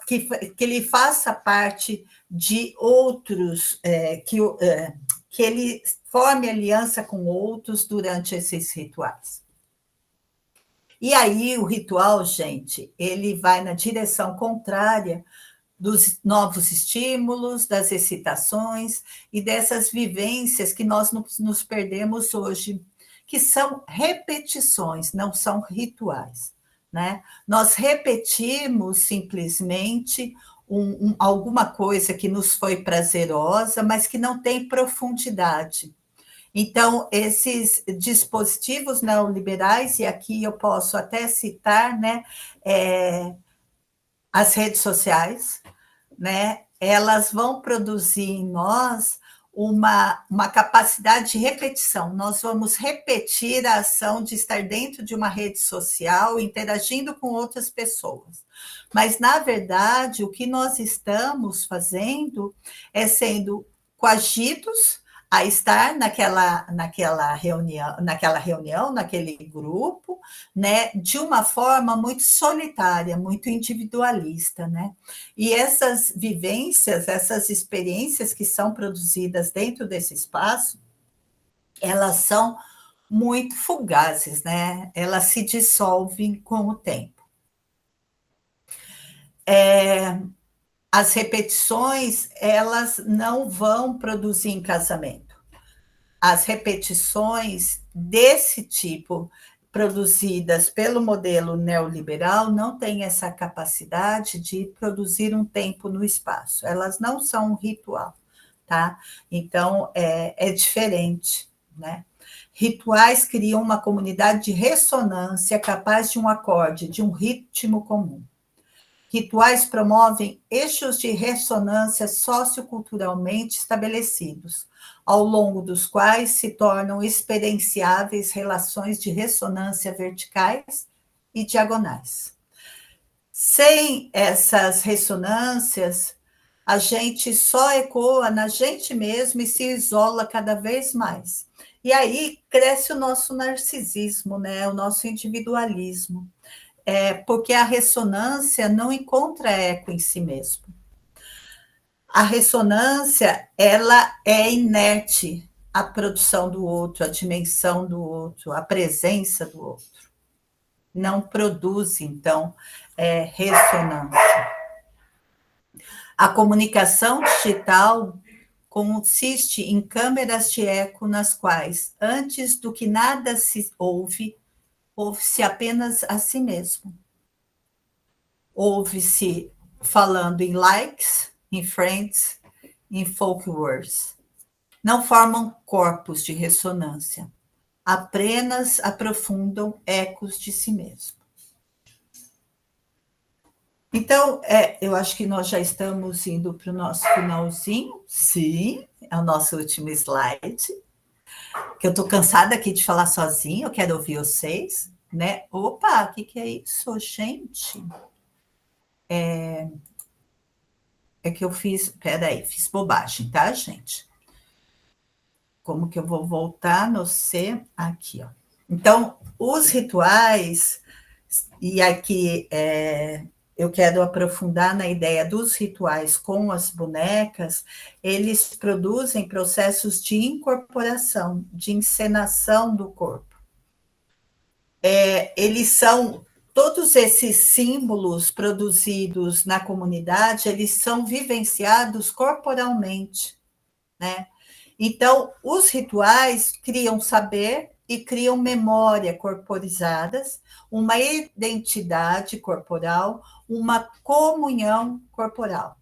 Que ele faça parte de outros, que ele forme aliança com outros durante esses rituais. E aí o ritual, gente, ele vai na direção contrária dos novos estímulos, das excitações e dessas vivências que nós nos perdemos hoje, que são repetições, não são rituais, né? Nós repetimos simplesmente alguma coisa que nos foi prazerosa, mas que não tem profundidade. Então, esses dispositivos neoliberais, e aqui eu posso até citar, né, as redes sociais, né, elas vão produzir em nós uma capacidade de repetição. Nós vamos repetir a ação de estar dentro de uma rede social, interagindo com outras pessoas. Mas, na verdade, o que nós estamos fazendo é sendo coagidos a estar naquela reunião, naquele grupo, né, de uma forma muito solitária, muito individualista, né? E essas vivências, essas experiências que são produzidas dentro desse espaço, elas são muito fugazes, né? Elas se dissolvem com o tempo. As repetições, elas não vão produzir em casamento. As repetições desse tipo, produzidas pelo modelo neoliberal, não têm essa capacidade de produzir um tempo no espaço. Elas não são um ritual, tá? Então, é diferente, né? Rituais criam uma comunidade de ressonância capaz de um acorde, de um ritmo comum. Rituais promovem eixos de ressonância socioculturalmente estabelecidos, ao longo dos quais se tornam experienciáveis relações de ressonância verticais e diagonais. Sem essas ressonâncias, a gente só ecoa na gente mesmo e se isola cada vez mais. E aí cresce o nosso narcisismo, né? O nosso individualismo. Porque a ressonância não encontra eco em si mesmo. A ressonância, ela é inerte à produção do outro, à dimensão do outro, à presença do outro. Não produz, então, ressonância. A comunicação digital consiste em câmeras de eco nas quais, antes do que nada se ouve, ouve-se apenas a si mesmo. Ouve-se falando em likes, em friends, em folk words. Não formam corpos de ressonância, apenas aprofundam ecos de si mesmo. Então, eu acho que nós já estamos indo para o nosso finalzinho. Sim, é o nosso último slide. Que eu estou cansada aqui de falar sozinha, eu quero ouvir vocês, né? Opa, o que é isso, gente? É que eu fiz... Peraí, fiz bobagem, tá, gente? Como que eu vou voltar no C? Aqui, ó. Então, os rituais, e aqui eu quero aprofundar na ideia dos rituais com as bonecas, eles produzem processos de incorporação, de encenação do corpo. Eles são, todos esses símbolos produzidos na comunidade, eles são vivenciados corporalmente, né? Então, os rituais criam saber e criam memória corporizadas, uma identidade corporal, uma comunhão corporal.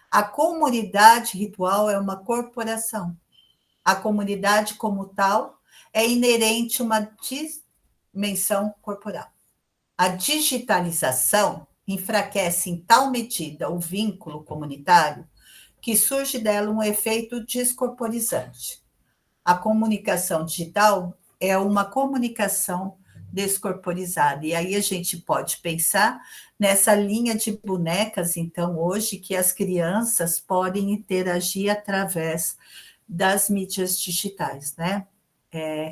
A comunidade ritual é uma corporação. A comunidade, como tal, é inerente a uma dimensão corporal. A digitalização enfraquece em tal medida o vínculo comunitário que surge dela um efeito descorporizante. A comunicação digital é uma comunicação descorporizada. E aí a gente pode pensar nessa linha de bonecas, então, hoje, que as crianças podem interagir através das mídias digitais, né?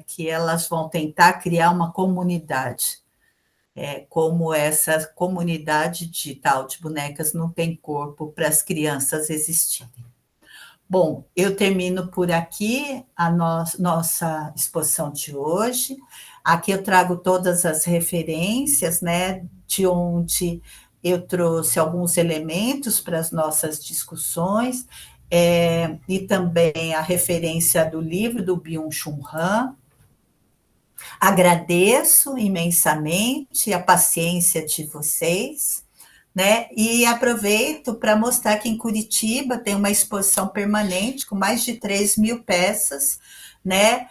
Que elas vão tentar criar uma comunidade. Como essa comunidade digital de bonecas não tem corpo para as crianças existirem. Bom, eu termino por aqui a nossa exposição de hoje. Aqui eu trago todas as referências, né, de onde eu trouxe alguns elementos para as nossas discussões, e também a referência do livro do Byung-Chul Han. Agradeço imensamente a paciência de vocês, né? E aproveito para mostrar que em Curitiba tem uma exposição permanente com mais de 3.000 peças, né?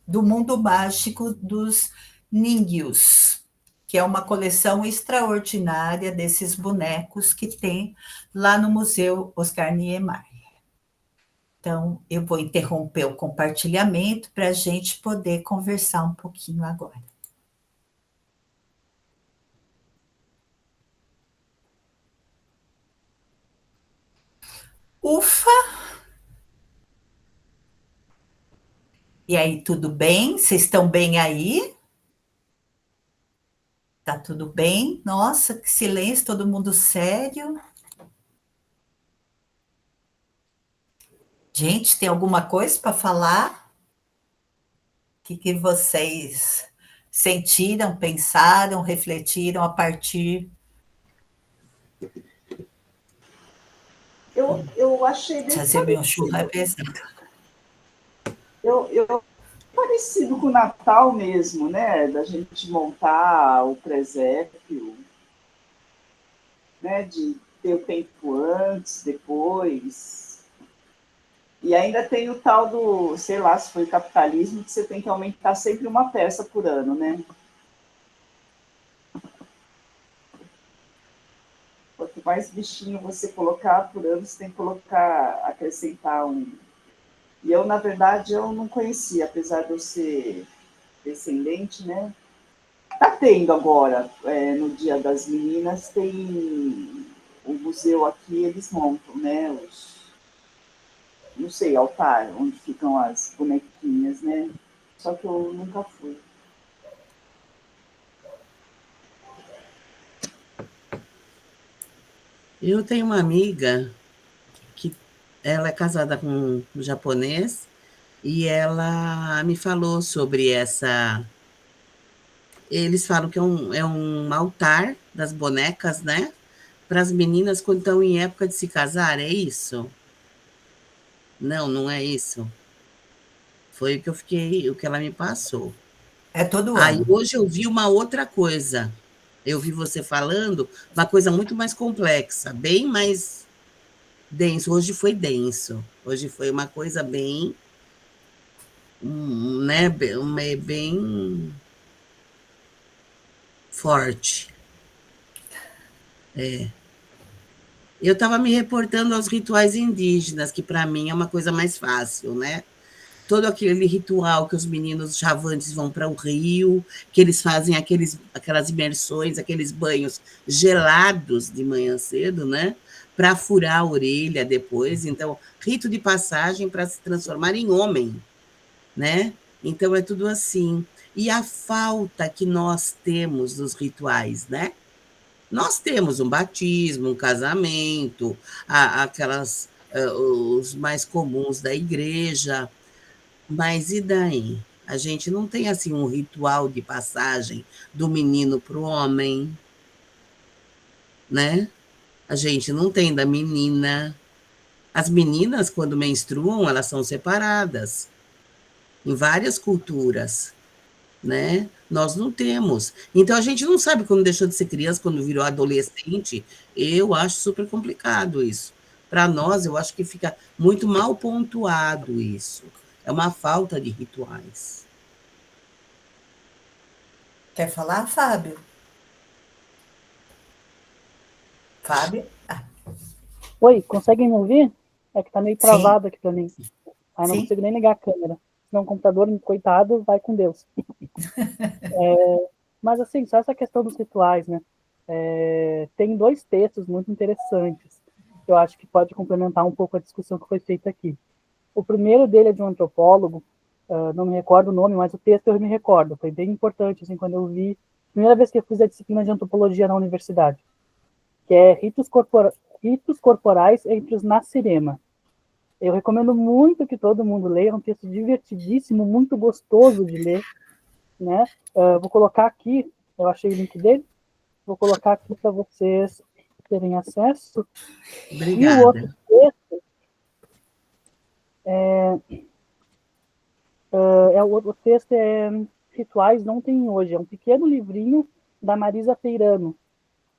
Do mundo mágico dos Ningyus, que é uma coleção extraordinária desses bonecos que tem lá no Museu Oscar Niemeyer. Então, eu vou interromper o compartilhamento para a gente poder conversar um pouquinho agora. Ufa! E aí, tudo bem? Vocês estão bem aí? Tá tudo bem? Nossa, que silêncio, todo mundo sério. Gente, tem alguma coisa para falar? O que vocês sentiram, pensaram, refletiram a partir... Eu achei bem Fazer meu churro é pesado. Eu parecido com o Natal mesmo, né? Da gente montar o presépio, né? De ter o tempo antes, depois. E ainda tem o tal do, sei lá, se foi capitalismo, que você tem que aumentar sempre uma peça por ano, né? Quanto mais bichinho você colocar por ano, você tem que colocar, acrescentar um. E eu, na verdade, eu não conhecia, apesar de eu ser descendente, né? Tá tendo agora, no Dia das Meninas, tem o museu aqui, eles montam, né, não sei, altar, onde ficam as bonequinhas, né? Só que eu nunca fui. Eu tenho uma amiga que ela é casada com um japonês e ela me falou sobre essa. Eles falam que é um altar das bonecas, né? Para as meninas quando estão em época de se casar, é isso? Não, não é isso. Foi o que ela me passou. É todo Aí ano. hoje eu vi uma outra coisa. Eu vi você falando uma coisa muito mais complexa, bem mais denso. Hoje foi denso. Hoje foi uma coisa bem, né, bem forte. Eu estava me reportando aos rituais indígenas, que para mim é uma coisa mais fácil, né? Todo aquele ritual que os meninos chavantes vão para o rio, que eles fazem aquelas imersões, aqueles banhos gelados de manhã cedo, né? Para furar a orelha depois. Então, rito de passagem para se transformar em homem, né? Então, é tudo assim. E a falta que nós temos dos rituais, né? Nós temos um batismo, um casamento, os mais comuns da igreja, mas e daí? A gente não tem assim um ritual de passagem do menino para o homem, né? A gente não tem da menina. As meninas, quando menstruam, elas são separadas em várias culturas, né? Nós não temos. Então a gente não sabe quando deixou de ser criança, quando virou adolescente. Eu acho super complicado isso. Para nós, eu acho que fica muito mal pontuado isso. É uma falta de rituais. Quer falar, Fábio? Fábio? Oi, conseguem me ouvir? É que tá meio Sim, travado aqui para mim. Ah, não sim. consigo nem ligar a câmera. Senão o computador, coitado, vai com Deus. Mas assim, só essa questão dos rituais, né? Tem dois textos muito interessantes que eu acho que pode complementar um pouco a discussão que foi feita aqui. O primeiro dele é de um antropólogo, não me recordo o nome, mas o texto eu me recordo. Foi bem importante, assim, quando eu vi. Primeira vez que eu fiz a disciplina de antropologia na universidade, que é ritos corporais entre os Nasirema. Eu recomendo muito que todo mundo leia, é um texto divertidíssimo, muito gostoso de ler, né? Vou colocar aqui, eu achei o link dele, vou colocar aqui para vocês terem acesso. E o outro Obrigada. texto o texto é Rituais de Ontem e Hoje, é um pequeno livrinho da Marisa Peirano,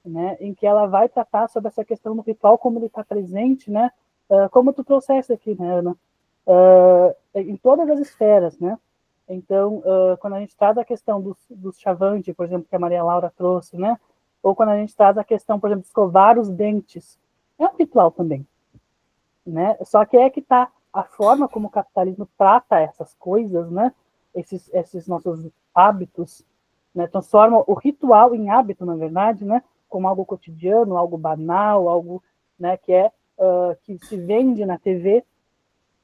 né, em que ela vai tratar sobre essa questão do ritual, como ele está presente, né, como tu trouxeste aqui, né, Ana, em todas as esferas, né. Então, quando a gente traz a questão dos chavantes, por exemplo, que a Maria Laura trouxe, né, ou quando a gente traz a questão, por exemplo, de escovar os dentes, é um ritual também, né. Só que que está a forma como o capitalismo trata essas coisas, né, esses nossos hábitos, né, transforma o ritual em hábito, na verdade, né, como algo cotidiano, algo banal, algo, né, que se vende na TV.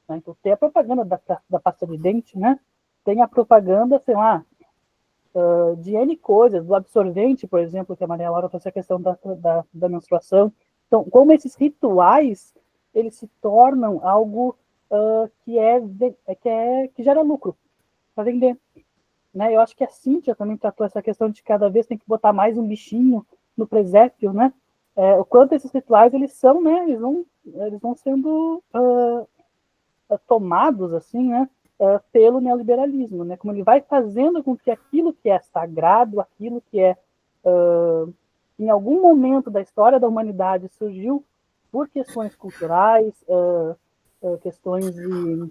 Né? Então, tem a propaganda da pasta de dente, né? Tem a propaganda, sei lá, de N coisas, do absorvente, por exemplo, que a Maria Laura trouxe a questão da menstruação. Então, como esses rituais, eles se tornam algo que gera lucro para vender. Né? Eu acho que a Cíntia também tratou essa questão de cada vez tem que botar mais um bichinho no presépio, né? O quanto esses rituais eles são, né? Eles vão sendo tomados assim, né? Pelo neoliberalismo, né? Como ele vai fazendo com que aquilo que é sagrado, aquilo que em algum momento da história da humanidade surgiu por questões culturais, questões de,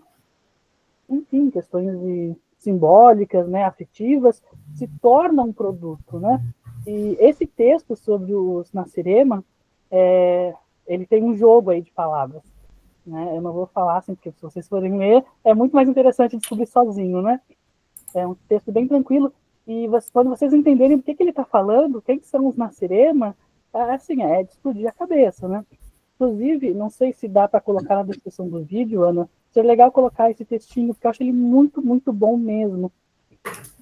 enfim, questões de simbólicas, né, afetivas, se torna um produto, né? E esse texto sobre os Nasirema, ele tem um jogo aí de palavras, né? Eu não vou falar assim, porque se vocês forem ler, é muito mais interessante descobrir sozinho, né? É um texto bem tranquilo, e quando vocês entenderem o que ele está falando, quem são os Nasirema, assim, é de explodir a cabeça, né? Inclusive, não sei se dá para colocar na descrição do vídeo, Ana, seria legal colocar esse textinho, porque eu acho ele muito, muito bom mesmo,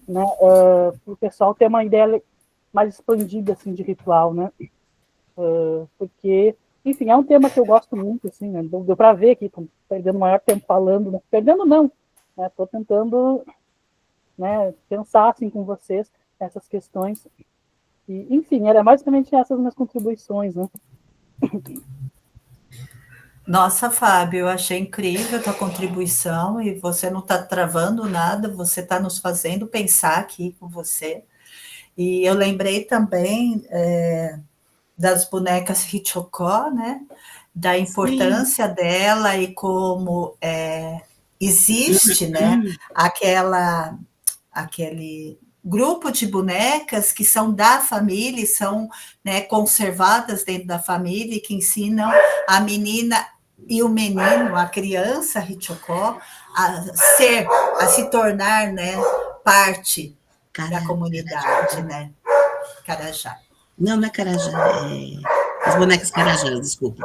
né? Para o pessoal ter uma ideia mais expandida, assim, de ritual, né? Porque, enfim, é um tema que eu gosto muito, assim, né? Deu para ver que estou perdendo o maior tempo falando, né? Perdendo não, né? Estou tentando, né, pensar, assim, com vocês essas questões. E, enfim, era basicamente essas minhas contribuições, né? Nossa, Fábio, eu achei incrível a tua contribuição e você não está travando nada, você está nos fazendo pensar aqui com você. E eu lembrei também das bonecas Hitchcock, né? Da Sim. importância dela e como existe, né? Aquele grupo de bonecas que são da família e são, né, conservadas dentro da família e que ensinam a menina e o menino, a criança Hitchcock, a se tornar, né, parte da comunidade, né? Carajá. Não, não é Carajá, as bonecas Carajás, desculpa.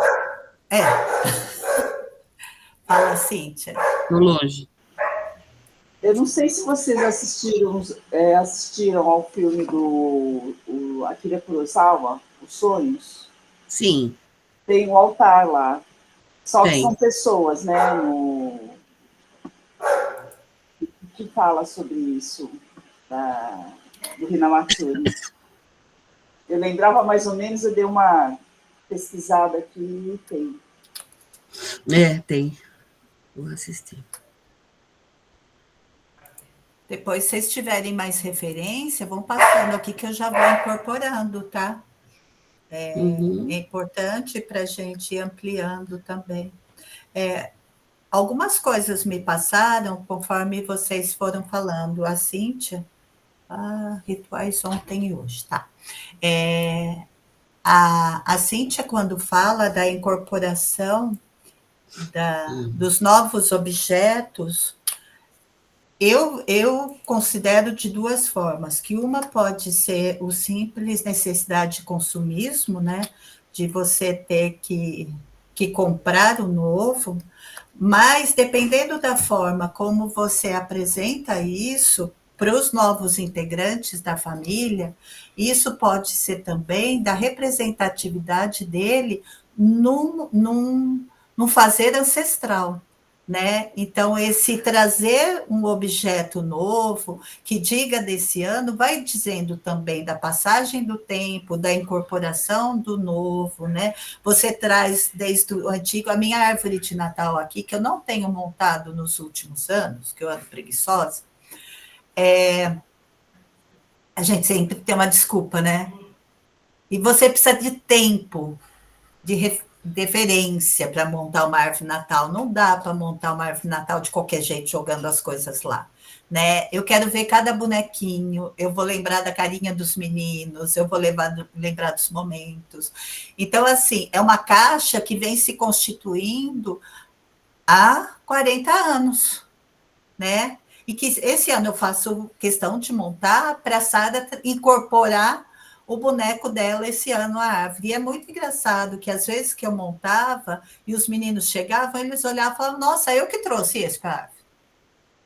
Fala, Cíntia. Tô longe. Eu não sei se vocês assistiram ao filme do Akira Kurosawa, Os Sonhos. Sim. Tem um altar lá. Só que são Tem. pessoas, né, que fala sobre isso, do Hinamatsuri. Eu lembrava mais ou menos, eu dei uma pesquisada aqui e tem. Tem. Vou assistir. Depois, se vocês tiverem mais referência, vão passando aqui que eu já vou incorporando, tá? É importante para a gente ir ampliando também. Algumas coisas me passaram conforme vocês foram falando. A Cíntia, rituais ontem e hoje, tá? A Cíntia, quando fala da incorporação dos novos objetos, eu considero de duas formas, que uma pode ser o simples necessidade de consumismo, né? De você ter que comprar o novo, mas dependendo da forma como você apresenta isso para os novos integrantes da família, isso pode ser também da representatividade dele num fazer ancestral. Né? Então, esse trazer um objeto novo que diga desse ano vai dizendo também da passagem do tempo, da incorporação do novo, né? Você traz desde o antigo, a minha árvore de Natal aqui, que eu não tenho montado nos últimos anos, que eu ando preguiçosa, a gente sempre tem uma desculpa, né? E você precisa de tempo, de referência para montar uma árvore de Natal. Não dá para montar uma árvore de Natal de qualquer jeito, jogando as coisas lá. Né? Eu quero ver cada bonequinho, eu vou lembrar da carinha dos meninos, eu vou lembrar dos momentos. Então, assim, é uma caixa que vem se constituindo há 40 anos, né? E que esse ano eu faço questão de montar para a Sara incorporar o boneco dela esse ano à árvore. E é muito engraçado que às vezes que eu montava e os meninos chegavam, eles olhavam e falavam, nossa, eu que trouxe esse para a árvore.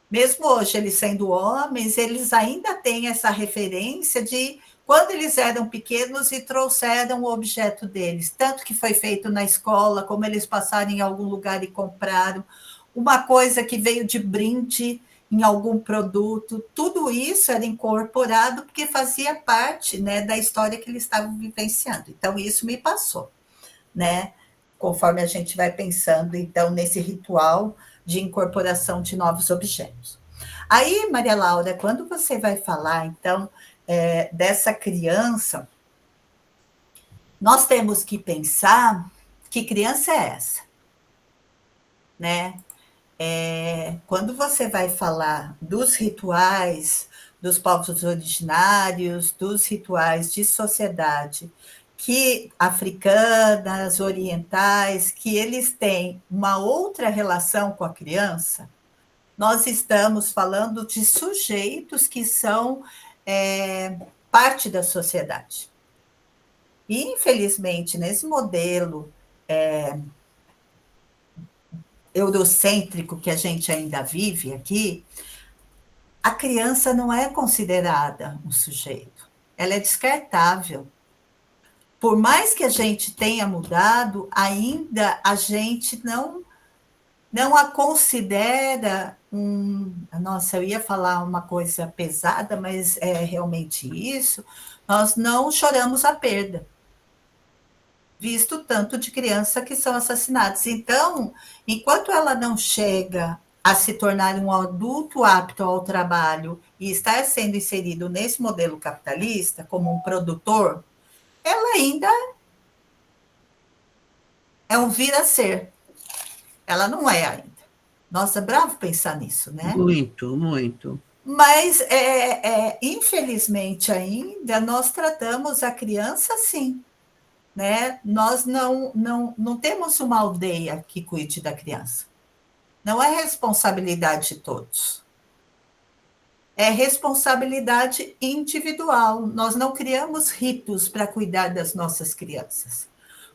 Mesmo hoje, eles sendo homens, eles ainda têm essa referência de quando eles eram pequenos e trouxeram o objeto deles, tanto que foi feito na escola, como eles passaram em algum lugar e compraram, uma coisa que veio de brinde em algum produto, tudo isso era incorporado porque fazia parte, né, da história que eles estavam vivenciando. Então, isso me passou, né? Conforme a gente vai pensando, então, nesse ritual de incorporação de novos objetos. Aí, Maria Laura, quando você vai falar, então, dessa criança, nós temos que pensar que criança é essa, né? Quando você vai falar dos rituais dos povos originários, dos rituais de sociedade que africanas, orientais, que eles têm uma outra relação com a criança, nós estamos falando de sujeitos que são parte da sociedade. E, infelizmente, nesse modelo eurocêntrico que a gente ainda vive aqui, a criança não é considerada um sujeito, ela é descartável. Por mais que a gente tenha mudado, ainda a gente não a considera Nossa, eu ia falar uma coisa pesada, mas é realmente isso. Nós não choramos a perda, visto tanto de criança que são assassinadas. Então, enquanto ela não chega a se tornar um adulto apto ao trabalho e estar sendo inserido nesse modelo capitalista como um produtor, ela ainda é um vir a ser. Ela não é ainda. Nossa, é bravo pensar nisso, né? Muito, muito. Mas, infelizmente, ainda nós tratamos a criança assim, né? Nós não temos uma aldeia que cuide da criança. Não é responsabilidade de todos. É responsabilidade individual. Nós não criamos ritos para cuidar das nossas crianças,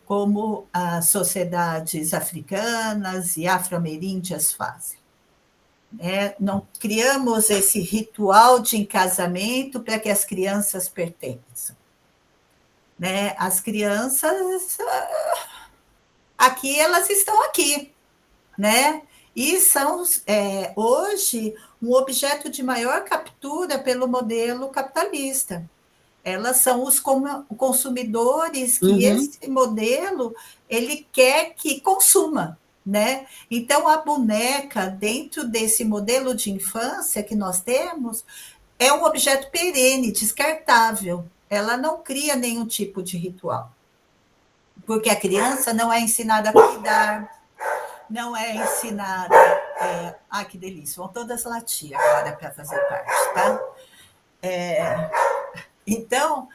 como as sociedades africanas e afro-ameríndias fazem. Não criamos esse ritual de encasamento para que as crianças pertençam. As crianças, aqui, elas estão aqui, né? E são, hoje, um objeto de maior captura pelo modelo capitalista. Elas são os consumidores que esse modelo ele quer que consuma, né? Então, a boneca, dentro desse modelo de infância que nós temos, é um objeto perene, descartável. Ela não cria nenhum tipo de ritual. Porque a criança não é ensinada a cuidar, não é ensinada... Ai, que delícia, vão todas latir agora para fazer parte, tá? Então,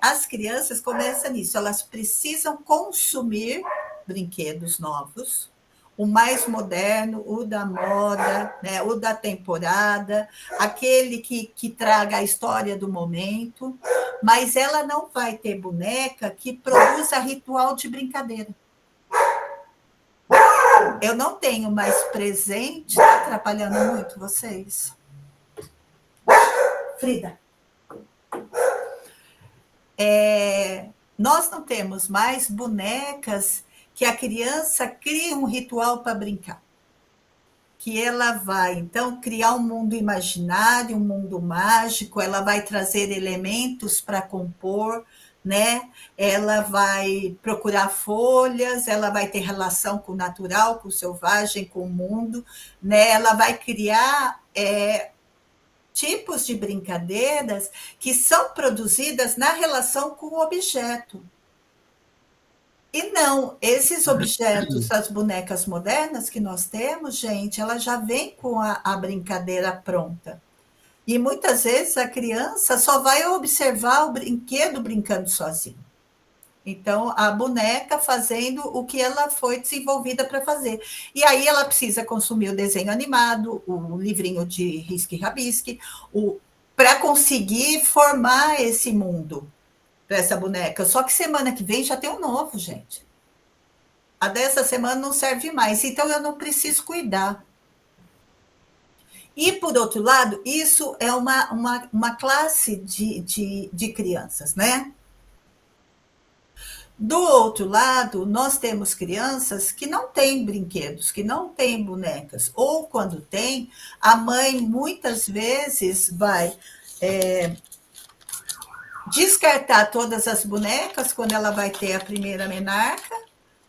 as crianças começam nisso, elas precisam consumir brinquedos novos, o mais moderno, o da moda, né, o da temporada, aquele que traga a história do momento, mas ela não vai ter boneca que produza ritual de brincadeira. Eu não tenho mais presente, está atrapalhando muito vocês? Frida. Nós não temos mais bonecas que a criança cria um ritual para brincar. Que ela vai, então, criar um mundo imaginário, um mundo mágico, ela vai trazer elementos para compor, né? Ela vai procurar folhas, ela vai ter relação com o natural, com o selvagem, com o mundo, né? Ela vai criar tipos de brincadeiras que são produzidas na relação com o objeto. E não, esses objetos, as bonecas modernas que nós temos, gente, ela já vem com a brincadeira pronta. E muitas vezes a criança só vai observar o brinquedo brincando sozinho. Então, a boneca fazendo o que ela foi desenvolvida para fazer. E aí ela precisa consumir o desenho animado, o livrinho de risque e rabisque, para conseguir formar esse mundo para essa boneca. Só que semana que vem já tem um novo, gente. A dessa semana não serve mais, então eu não preciso cuidar. E, por outro lado, isso é uma classe de crianças, né? Do outro lado, nós temos crianças que não têm brinquedos, que não têm bonecas, ou quando tem, a mãe muitas vezes vai descartar todas as bonecas quando ela vai ter a primeira menarca,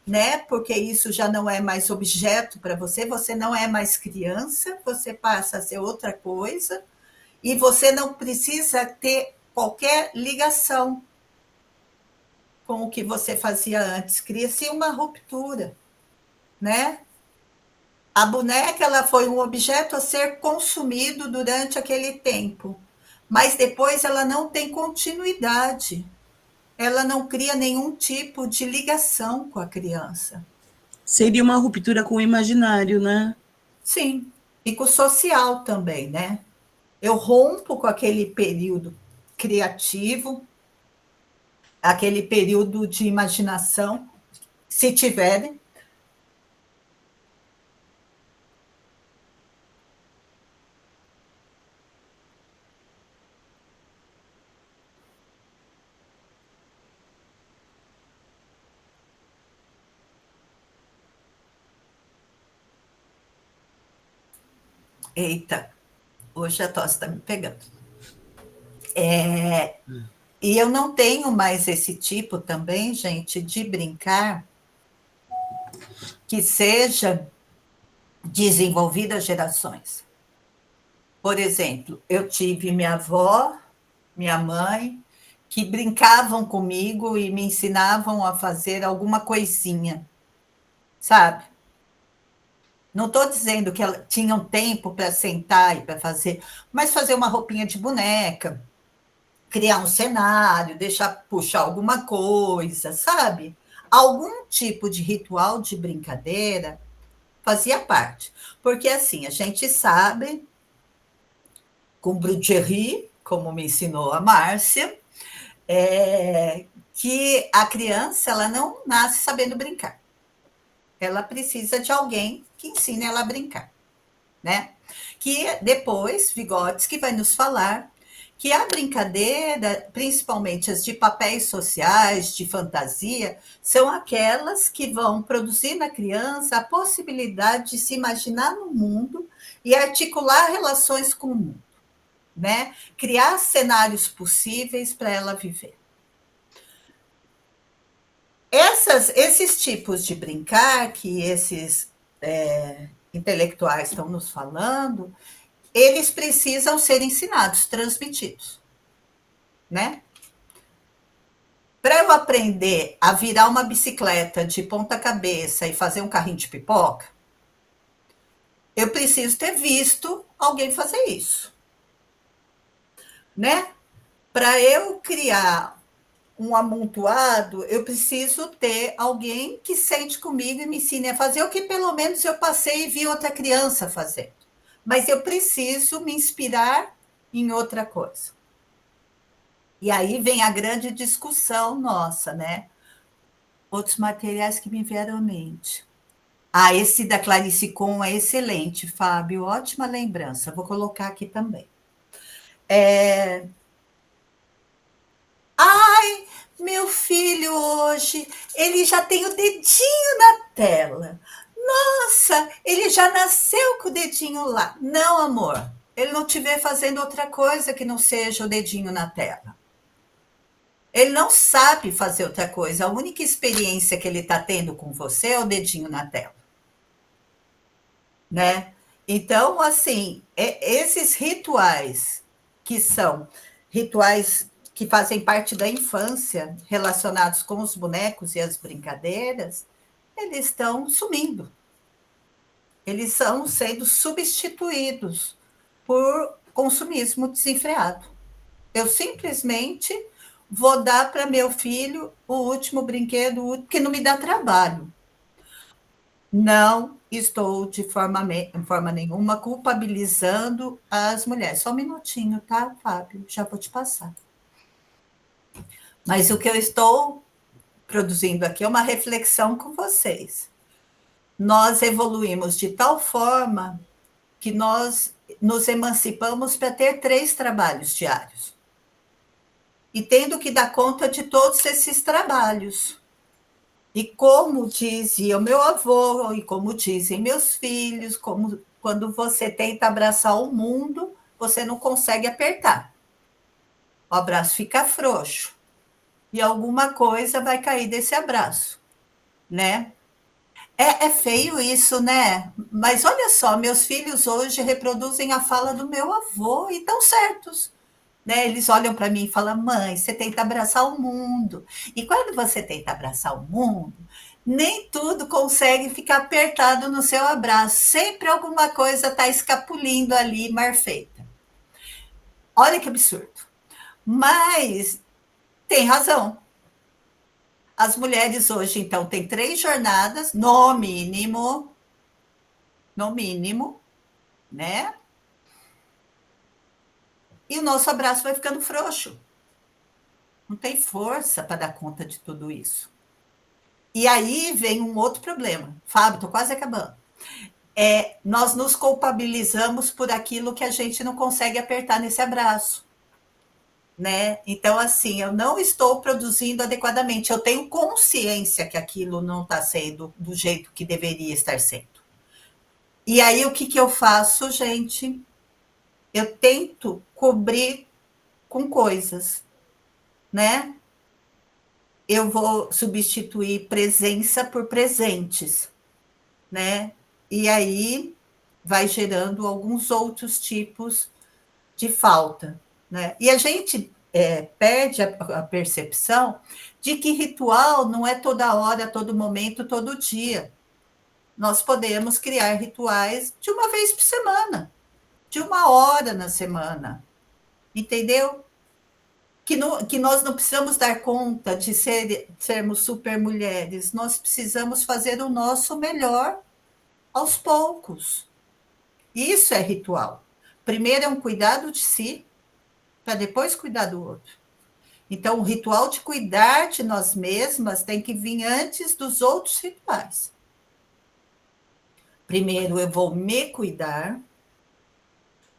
né? Porque isso já não é mais objeto para você, você não é mais criança, você passa a ser outra coisa, e você não precisa ter qualquer ligação com o que você fazia antes. Cria-se uma ruptura, né? A boneca, ela foi um objeto a ser consumido durante aquele tempo, mas depois ela não tem continuidade. Ela não cria nenhum tipo de ligação com a criança. Seria uma ruptura com o imaginário, né? Sim, e com o social também, né? Eu rompo com aquele período criativo, aquele período de imaginação, se tiverem. Eita, hoje a tosse está me pegando. E eu não tenho mais esse tipo também, gente, de brincar que seja desenvolvido às gerações. Por exemplo, eu tive minha avó, minha mãe, que brincavam comigo e me ensinavam a fazer alguma coisinha, sabe? Não estou dizendo que elas tinham tempo para sentar e para fazer, mas fazer uma roupinha de boneca, criar um cenário, deixar puxar alguma coisa, sabe? Algum tipo de ritual de brincadeira fazia parte. Porque, assim, a gente sabe, com Brucherie, como me ensinou a Márcia, que a criança ela não nasce sabendo brincar. Ela precisa de alguém que ensine ela a brincar, né? Que depois, Vygotsky vai nos falar que a brincadeira, principalmente as de papéis sociais, de fantasia, são aquelas que vão produzir na criança a possibilidade de se imaginar no mundo e articular relações com o mundo, né? Criar cenários possíveis para ela viver. Esses tipos de brincar que esses intelectuais estão nos falando, eles precisam ser ensinados, transmitidos, né? Para eu aprender a virar uma bicicleta de ponta cabeça e fazer um carrinho de pipoca, eu preciso ter visto alguém fazer isso, né? Para eu criar um amontoado, eu preciso ter alguém que sente comigo e me ensine a fazer o que pelo menos eu passei e vi outra criança fazer. Mas eu preciso me inspirar em outra coisa. E aí vem a grande discussão nossa, né? Outros materiais que me vieram à mente. Esse da Clarice Com é excelente, Fábio, ótima lembrança. Vou colocar aqui também. Ai, meu filho hoje, ele já tem o dedinho na tela. Nossa, ele já nasceu com o dedinho lá. Não, amor, ele não estiver fazendo outra coisa que não seja o dedinho na tela. Ele não sabe fazer outra coisa. A única experiência que ele está tendo com você é o dedinho na tela. Né? Então, assim, esses rituais que são rituais que fazem parte da infância, relacionados com os bonecos e as brincadeiras, eles estão sumindo. Eles estão sendo substituídos por consumismo desenfreado. Eu simplesmente vou dar para meu filho o último brinquedo que não me dá trabalho. Não estou de forma nenhuma culpabilizando as mulheres. Só um minutinho, tá, Fábio? Já vou te passar. Mas o que eu estou produzindo aqui é uma reflexão com vocês. Nós evoluímos de tal forma que nós nos emancipamos para ter 3 trabalhos diários. E tendo que dar conta de todos esses trabalhos. E como dizia o meu avô, e como dizem meus filhos, como quando você tenta abraçar o mundo, você não consegue apertar. O abraço fica frouxo. E alguma coisa vai cair desse abraço, né? É feio isso, né? Mas olha só, meus filhos hoje reproduzem a fala do meu avô e estão certos. Né? Eles olham para mim e falam, mãe, você tenta abraçar o mundo. E quando você tenta abraçar o mundo, nem tudo consegue ficar apertado no seu abraço. Sempre alguma coisa está escapulindo ali, mal feita. Olha que absurdo. Mas tem razão. As mulheres hoje, então, têm 3 jornadas, no mínimo, né? E o nosso abraço vai ficando frouxo. não tem força para dar conta de tudo isso. E aí vem um outro problema. Fábio, estou quase acabando. Nós nos culpabilizamos por aquilo que a gente não consegue apertar nesse abraço. Né? Então, assim, eu não estou produzindo adequadamente. Eu tenho consciência que aquilo não está sendo do jeito que deveria estar sendo. E aí, o que eu faço, gente? Eu tento cobrir com coisas, né? Eu vou substituir presença por presentes, né? E aí vai gerando alguns outros tipos de falta, né? E a gente perde a percepção de que ritual não é toda hora, todo momento, todo dia. Nós podemos criar rituais de uma vez por semana, de 1 hora na semana, entendeu? Que nós não precisamos dar conta de sermos super mulheres, nós precisamos fazer o nosso melhor aos poucos. Isso é ritual. Primeiro é um cuidado de si, para depois cuidar do outro. Então, o ritual de cuidar de nós mesmas tem que vir antes dos outros rituais. Primeiro eu vou me cuidar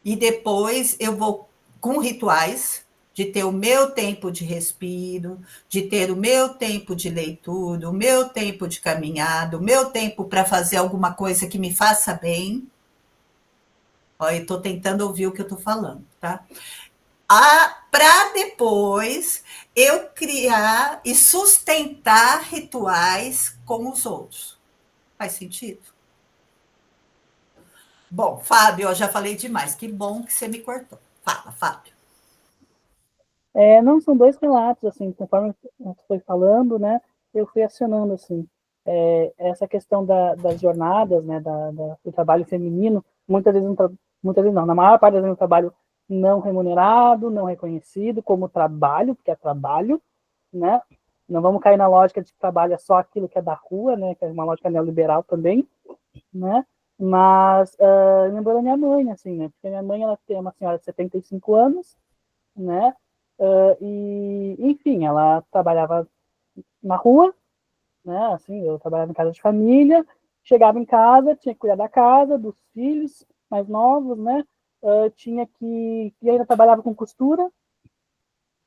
e depois eu vou com rituais de ter o meu tempo de respiro, de ter o meu tempo de leitura, o meu tempo de caminhada, o meu tempo para fazer alguma coisa que me faça bem. Olha, eu estou tentando ouvir o que eu estou falando, tá? Para depois eu criar e sustentar rituais com os outros. Faz sentido? Bom, Fábio, eu já falei demais. Que bom que você me cortou. Fala, Fábio. Não, são dois relatos, assim, conforme você foi falando, né, eu fui acionando, assim, essa questão das jornadas, né, do trabalho feminino, muitas vezes não, na maior parte das vezes um trabalho não remunerado, não reconhecido como trabalho, porque é trabalho, né, não vamos cair na lógica de que trabalho é só aquilo que é da rua, né, que é uma lógica neoliberal também, né, mas lembrando a minha mãe, assim, né, porque a minha mãe, ela tem uma senhora de 75 anos, né, e, enfim, ela trabalhava na rua, né? Assim, eu trabalhava em casa de família, chegava em casa, tinha que cuidar da casa, dos filhos mais novos, né? Tinha que. E ainda trabalhava com costura,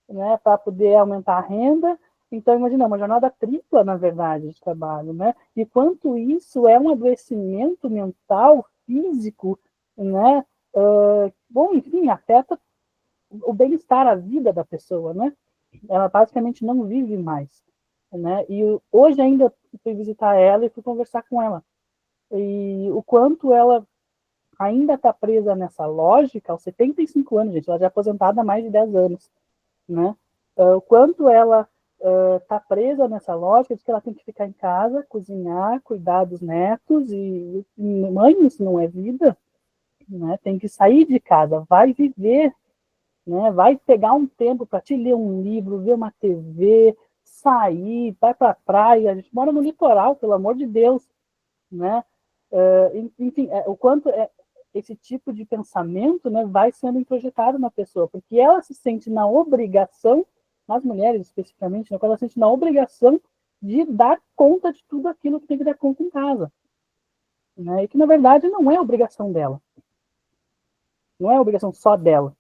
né? Para poder aumentar a renda. Então, imagina, uma jornada tripla, na verdade, de trabalho, né? E quanto isso é um adoecimento mental, físico, né? Bom, enfim, afeta o bem-estar, a vida da pessoa, né? Ela basicamente não vive mais, né? E hoje ainda fui visitar ela e fui conversar com ela. E o quanto ela ainda está presa nessa lógica aos 75 anos, gente, ela já é aposentada há mais de 10 anos, né? O quanto ela está presa nessa lógica de que ela tem que ficar em casa, cozinhar, cuidar dos netos, e mãe, isso não é vida, né? Tem que sair de casa, vai viver, né? Vai pegar um tempo para te ler um livro, ver uma TV, sair, vai para a praia. A gente mora no litoral, pelo amor de Deus, né? Enfim, o quanto esse tipo de pensamento, né, vai sendo introjetado na pessoa, porque ela se sente na obrigação, nas mulheres especificamente, né, quando ela se sente na obrigação de dar conta de tudo aquilo que tem que dar conta em casa, né? E que na verdade não é obrigação dela, não é obrigação só dela.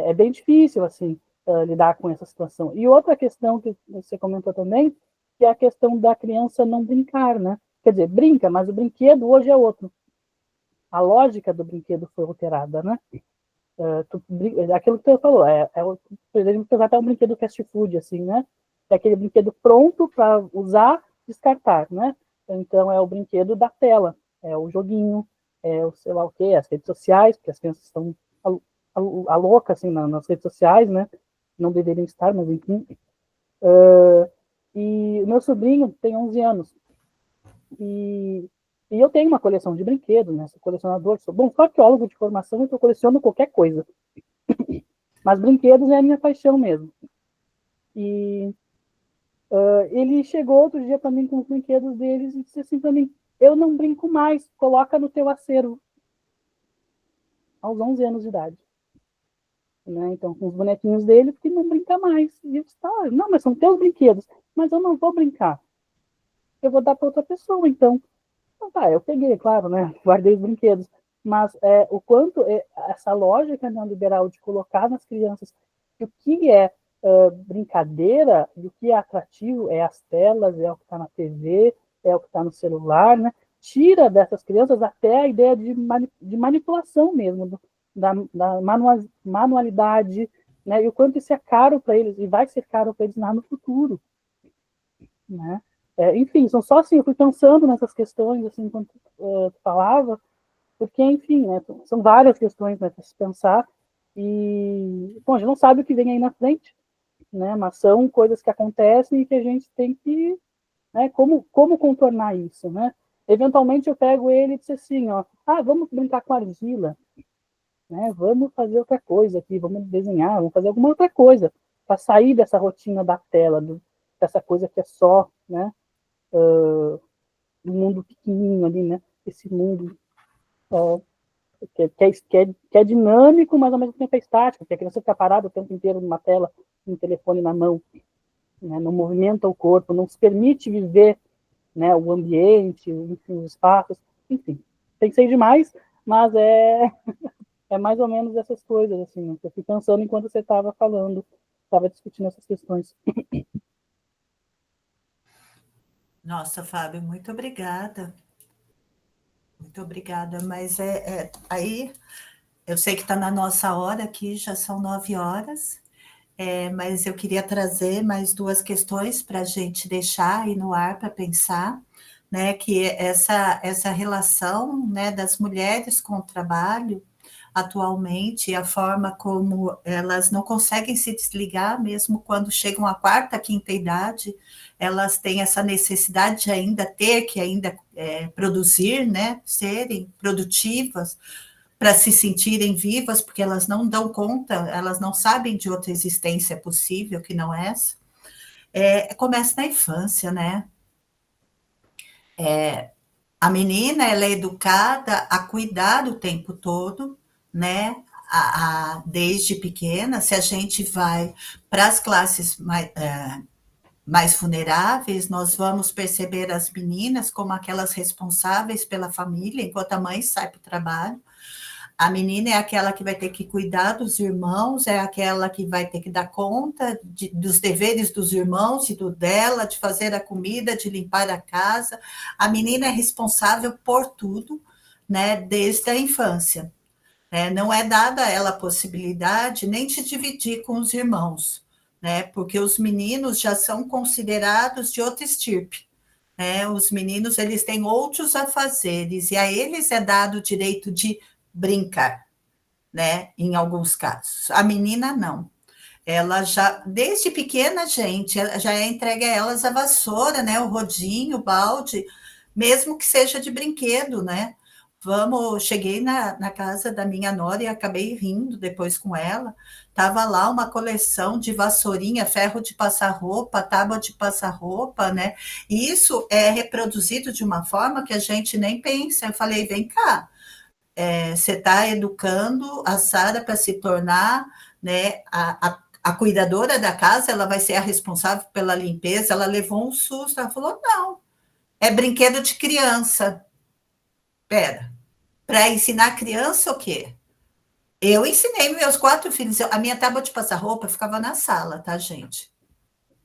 É bem difícil, assim, lidar com essa situação. E outra questão que você comentou também, que é a questão da criança não brincar, né? Quer dizer, brinca, mas o brinquedo hoje é outro. A lógica do brinquedo foi alterada, né? Aquilo que você falou, por exemplo, pensar até um brinquedo fast food, assim, né? É aquele brinquedo pronto para usar, descartar, né? Então, é o brinquedo da tela, é o joguinho, é o sei lá o quê, as redes sociais, porque as crianças estão a louca, assim, nas redes sociais, né? Não deveriam estar, mas enfim. E o meu sobrinho tem 11 anos. E eu tenho uma coleção de brinquedos, né? Sou colecionador. Sou arqueólogo de formação, então eu coleciono qualquer coisa. Mas brinquedos é a minha paixão mesmo. E ele chegou outro dia para mim com os brinquedos deles e disse assim para mim: eu não brinco mais, coloca no teu acervo. Aos 11 anos de idade. né? Então, com os bonequinhos dele, porque não brinca mais. E eu disse, tá, não, mas são teus brinquedos. Mas eu não vou brincar. Eu vou dar para outra pessoa, então. Então tá, eu peguei, claro, né? Guardei os brinquedos. Mas o quanto essa lógica neoliberal de colocar nas crianças que o que é brincadeira e o que é atrativo é as telas, é o que está na TV, é o que está no celular, né? Tira dessas crianças até a ideia de manipulação mesmo, da manualidade, né? E o quanto isso é caro para eles, e vai ser caro para eles lá no futuro, né? Enfim, são só assim, eu fui pensando nessas questões, assim, enquanto tu falava, porque, enfim, né, são várias questões, né, para se pensar, e, bom, a gente não sabe o que vem aí na frente, né, mas são coisas que acontecem e que a gente tem que, né, como contornar isso, né? Eventualmente eu pego ele e disse assim, ó, vamos brincar com argila, né, vamos fazer outra coisa aqui, vamos desenhar, vamos fazer alguma outra coisa, para sair dessa rotina da tela, dessa coisa que é só, né, um mundo pequenininho ali, né, esse mundo que é dinâmico, mas ao mesmo tempo é estático, porque a criança fica parada o tempo inteiro numa tela, com um telefone na mão, né, não movimenta o corpo, não se permite viver, né, o ambiente, enfim, os espaços, enfim. Pensei demais, mas é mais ou menos essas coisas, assim, que eu fui pensando enquanto você estava falando, estava discutindo essas questões. Nossa, Fábio, muito obrigada. Muito obrigada, mas aí eu sei que está na nossa hora aqui, já são 9 horas, mas eu queria trazer mais duas questões para a gente deixar aí no ar para pensar, né? Que essa relação, né, das mulheres com o trabalho atualmente, a forma como elas não conseguem se desligar, mesmo quando chegam à quarta, quinta idade, elas têm essa necessidade de ainda ter que produzir, né, serem produtivas, para se sentirem vivas, porque elas não dão conta, elas não sabem de outra existência possível que não essa. Começa na infância, né? A menina, ela é educada a cuidar o tempo todo, né? Desde pequena, se a gente vai para as classes mais vulneráveis, nós vamos perceber as meninas como aquelas responsáveis pela família, enquanto a mãe sai para o trabalho. A menina é aquela que vai ter que cuidar dos irmãos, é aquela que vai ter que dar conta dos deveres dos irmãos e do dela, de fazer a comida, de limpar a casa. A menina é responsável por tudo, né, desde a infância. Não é dada a ela a possibilidade nem de dividir com os irmãos, né, porque os meninos já são considerados de outra estirpe. Os meninos, eles têm outros afazeres, e a eles é dado o direito de brincar, né? Em alguns casos. A menina não. Ela já, desde pequena, gente, já é entregue a elas a vassoura, né? O rodinho, o balde, mesmo que seja de brinquedo, né? Cheguei na casa da minha nora e acabei rindo depois com ela. Tava lá uma coleção de vassourinha, ferro de passar roupa, tábua de passar roupa, né? E isso é reproduzido de uma forma que a gente nem pensa. Eu falei, vem cá, você está educando a Sara para se tornar, né, a cuidadora da casa, ela vai ser a responsável pela limpeza. Ela levou um susto, ela falou, não, é brinquedo de criança. Pera, para ensinar a criança o quê? Eu ensinei meus 4 filhos, a minha tábua de passar roupa ficava na sala, tá, gente?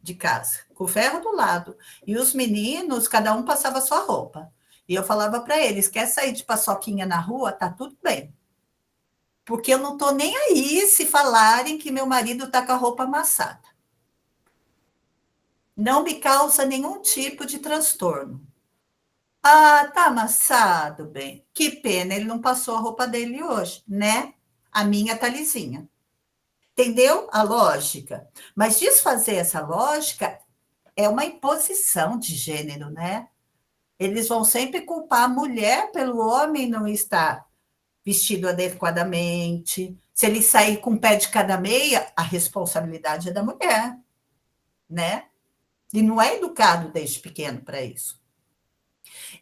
De casa, com o ferro do lado. E os meninos, cada um passava a sua roupa. E eu falava para eles, quer sair de paçoquinha na rua? Tá tudo bem. Porque eu não estou nem aí se falarem que meu marido está com a roupa amassada. Não me causa nenhum tipo de transtorno. Tá amassado, bem. Que pena, ele não passou a roupa dele hoje, né? A minha tá lisinha. Entendeu a lógica? Mas desfazer essa lógica é uma imposição de gênero, né? Eles vão sempre culpar a mulher pelo homem não estar vestido adequadamente. Se ele sair com o pé de cada meia, a responsabilidade é da mulher, né? E não é educado desde pequeno para isso.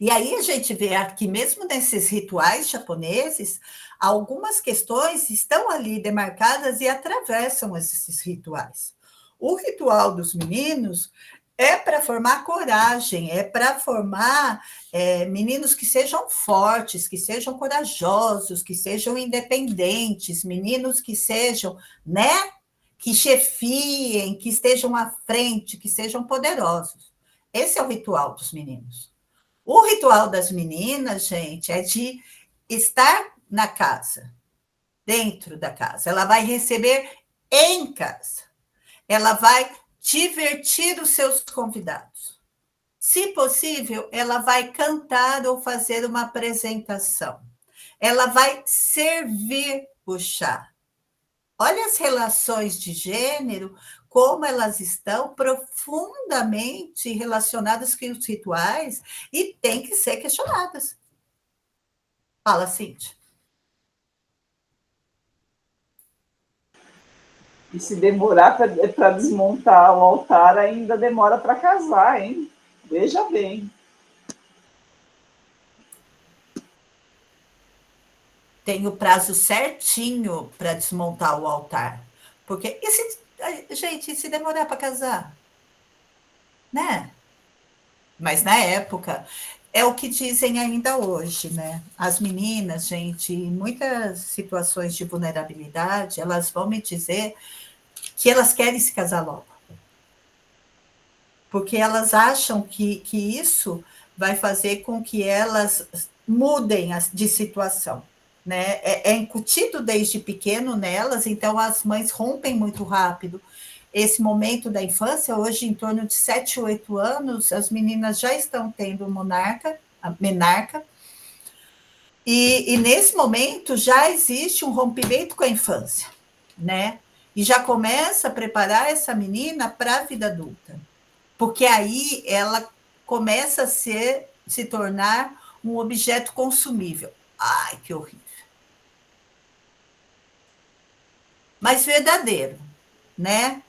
E aí a gente vê aqui, mesmo nesses rituais japoneses, algumas questões estão ali demarcadas e atravessam esses rituais. O ritual dos meninos é para formar coragem, é para formar meninos que sejam fortes, que sejam corajosos, que sejam independentes, meninos que sejam, né, que chefiem, que estejam à frente, que sejam poderosos. Esse é o ritual dos meninos. O ritual das meninas, gente, é de estar na casa, dentro da casa. Ela vai receber em casa. Ela vai divertir os seus convidados. Se possível, ela vai cantar ou fazer uma apresentação. Ela vai servir o chá. Olha as relações de gênero, como elas estão profundamente relacionadas com os rituais e têm que ser questionadas. Fala, Cíntia. E se demorar para desmontar o altar, ainda demora para casar, hein? Veja bem. Tem o prazo certinho para desmontar o altar. Porque, gente, e se demorar para casar? Né? Mas na época, é o que dizem ainda hoje, né? As meninas, gente, em muitas situações de vulnerabilidade, elas vão me dizer que elas querem se casar logo. Porque elas acham que isso vai fazer com que elas mudem de situação. Né? É incutido desde pequeno nelas, então as mães rompem muito rápido. Esse momento da infância, hoje em torno de 7, 8 anos, as meninas já estão tendo menarca, e nesse momento já existe um rompimento com a infância, né? E já começa a preparar essa menina para a vida adulta, porque aí ela começa a se tornar um objeto consumível. Ai, que horrível. Mas verdadeiro, né?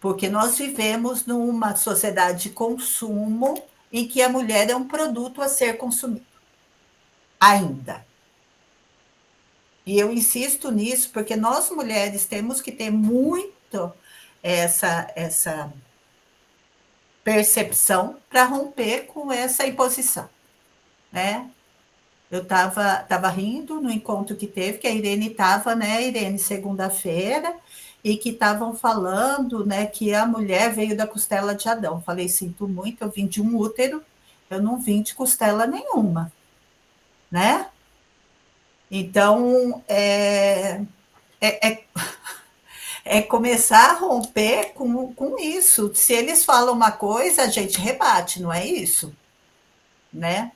Porque nós vivemos numa sociedade de consumo em que a mulher é um produto a ser consumido. Ainda. E eu insisto nisso, porque nós mulheres temos que ter muito essa percepção para romper com essa imposição, né? Eu estava rindo no encontro que teve, que a Irene estava, né, Irene, segunda-feira, e que estavam falando, né, que a mulher veio da costela de Adão. Falei, sinto muito, eu vim de um útero, eu não vim de costela nenhuma, né? Então, é começar a romper com isso. Se eles falam uma coisa, a gente rebate, não é isso? Né?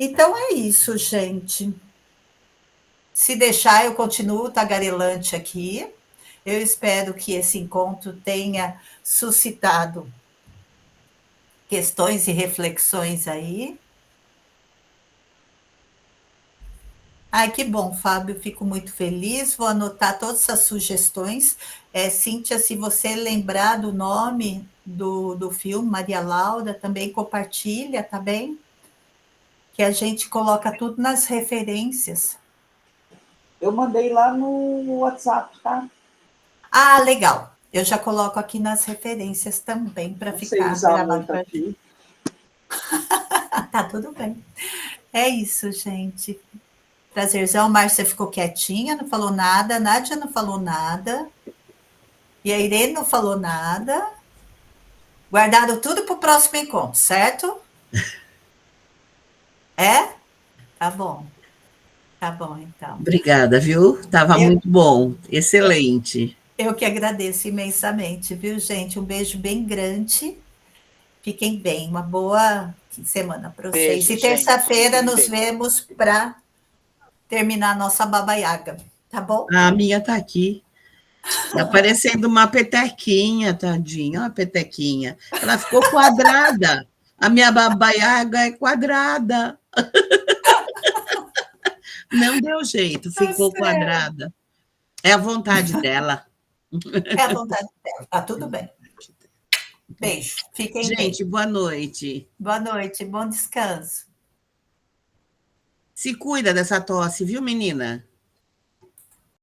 Então é isso, gente. Se deixar, eu continuo tagarelante aqui. Eu espero que esse encontro tenha suscitado questões e reflexões aí. Ai, que bom, Fábio, fico muito feliz. Vou anotar todas as sugestões. Cíntia, se você lembrar do nome do filme, Maria Laura, também compartilha, tá bem? Que a gente coloca tudo nas referências. Eu mandei lá no WhatsApp, tá? Ah, legal. Eu já coloco aqui nas referências também, para ficar gravado aqui. Tá tudo bem. É isso, gente. Prazerzão. Márcia ficou quietinha, não falou nada. Nádia não falou nada. E a Irene não falou nada. Guardaram tudo para o próximo encontro, certo? É? Tá bom. Tá bom, então. Obrigada, viu? Estava muito bom. Excelente. Eu que agradeço imensamente, viu, gente? Um beijo bem grande. Fiquem bem. Uma boa semana para vocês. Beijo, e terça-feira nos bem. vemos para terminar a nossa Baba Yaga, tá bom? A minha está aqui. Está parecendo uma petequinha, tadinha. Olha a petequinha. Ela ficou quadrada. A minha Baba Yaga é quadrada. Não deu jeito, ficou quadrada. É a vontade dela. É a vontade dela. Tá tudo bem. Beijo. Fiquem bem. Gente, boa noite. Boa noite. Bom descanso. Se cuida dessa tosse, viu, menina?